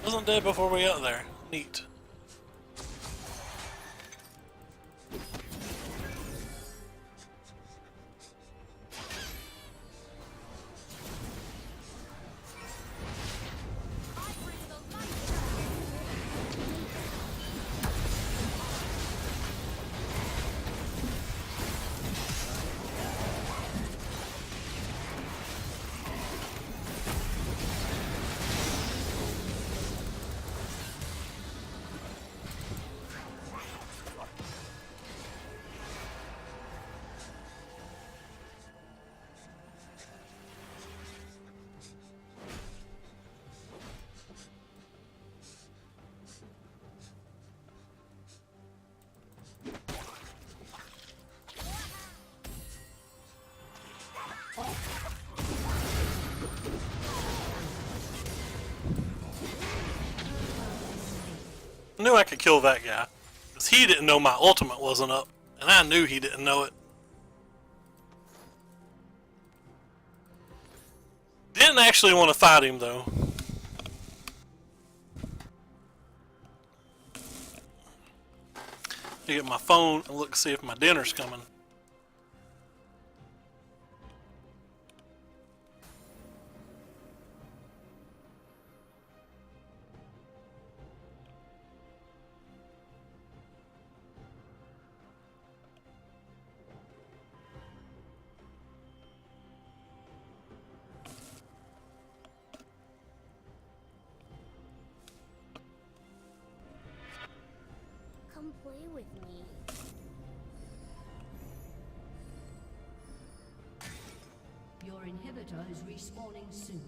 Wasn't dead before we got there. Neat. I knew I could kill that guy. Because he didn't know my ultimate wasn't up. And I knew he didn't know it. Didn't actually want to fight him though. I get my phone and look to see if my dinner's coming. Come play with me. Your inhibitor is respawning soon.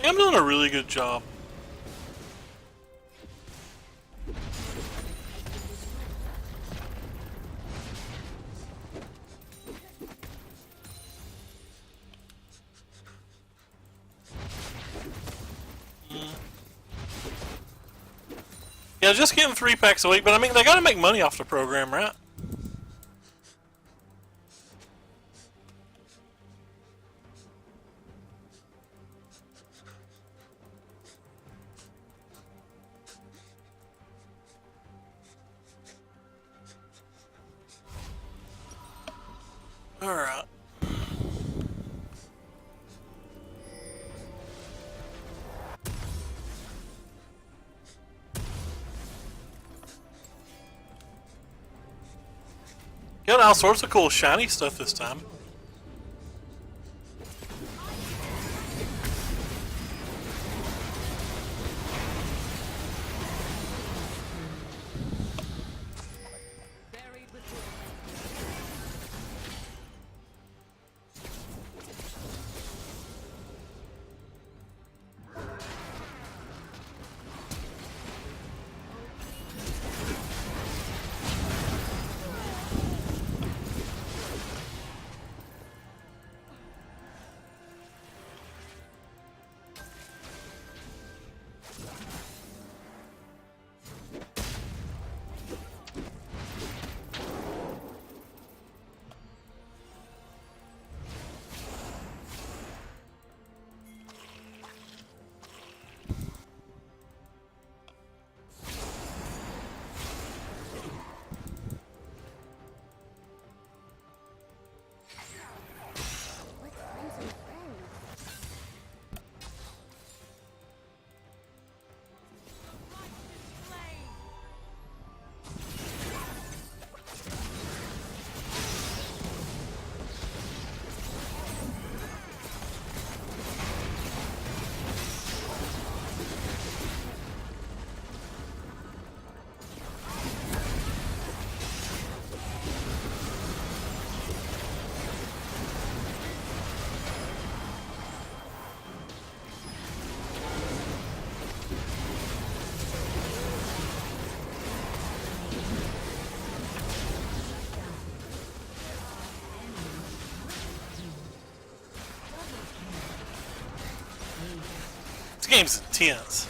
I'm doing a really good job. Yeah, just getting 3 packs a week, but I mean, they gotta make money off the program, right? Alright. Got all sorts of cool shiny stuff this time. Let's find some friends. This game's intense.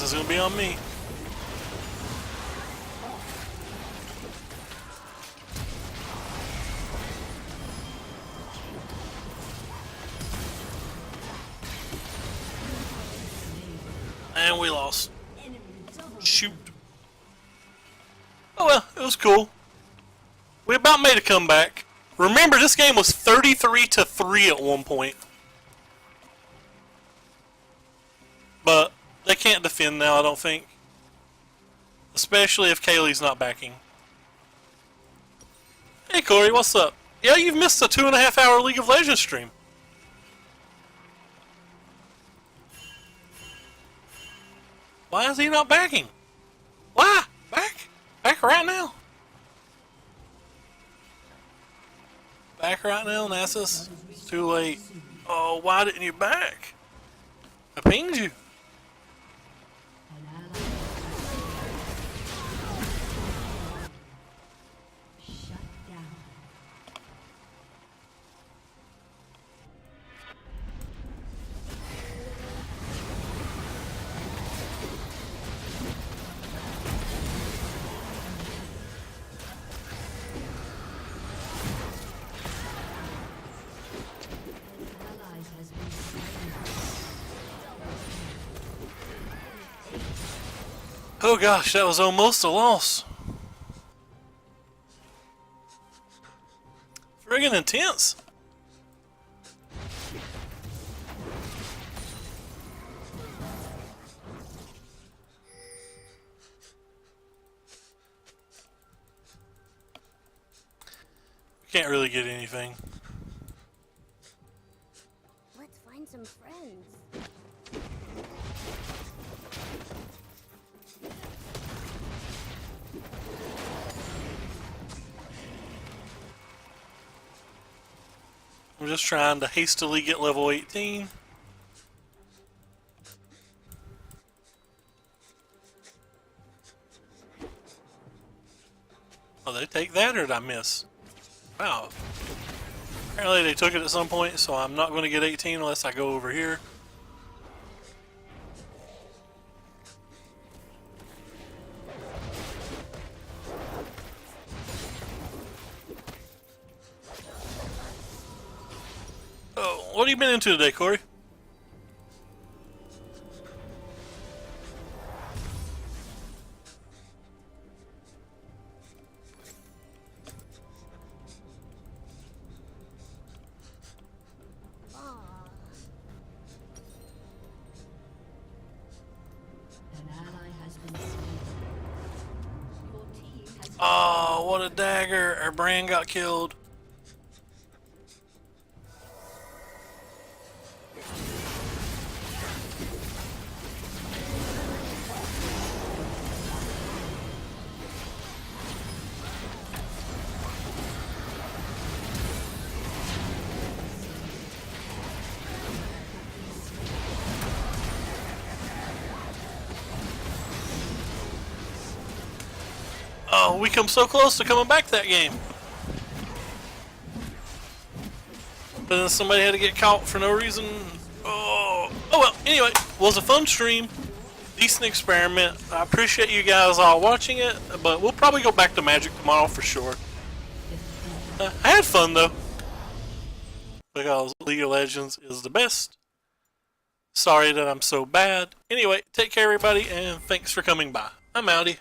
is gonna be on me. And we lost. Shoot. Oh well, it was cool. We about made a comeback. Remember, this game was 33-3 at one point. But they can't defend now, I don't think. Especially if Kaylee's not backing. Hey Corey, what's up? Yeah, you've missed a 2.5 hour League of Legends stream. Why is he not backing? Why? Back? Back right now. Back right now, Nasus. It's too late. Oh, why didn't you back? I pinged you. Shut down. Allies has been slain. Oh gosh, that was almost a loss. Friggin' intense. Can't really get anything. Let's find some friends. I'm just trying to hastily get level 18. Oh, they take that or did I miss? Wow. Apparently they took it at some point, so I'm not going to get 18 unless I go over here. Oh, what have you been into today, Corey? An ally has been slain. Your team has Oh, what a dagger. Our brand got killed. Oh, we come so close to coming back that game. But then somebody had to get caught for no reason. Oh well, anyway, was a fun stream. Decent experiment. I appreciate you guys all watching it, but we'll probably go back to Magic tomorrow for sure. I had fun though. Because League of Legends is the best. Sorry that I'm so bad. Anyway, take care everybody, and thanks for coming by. I'm outie.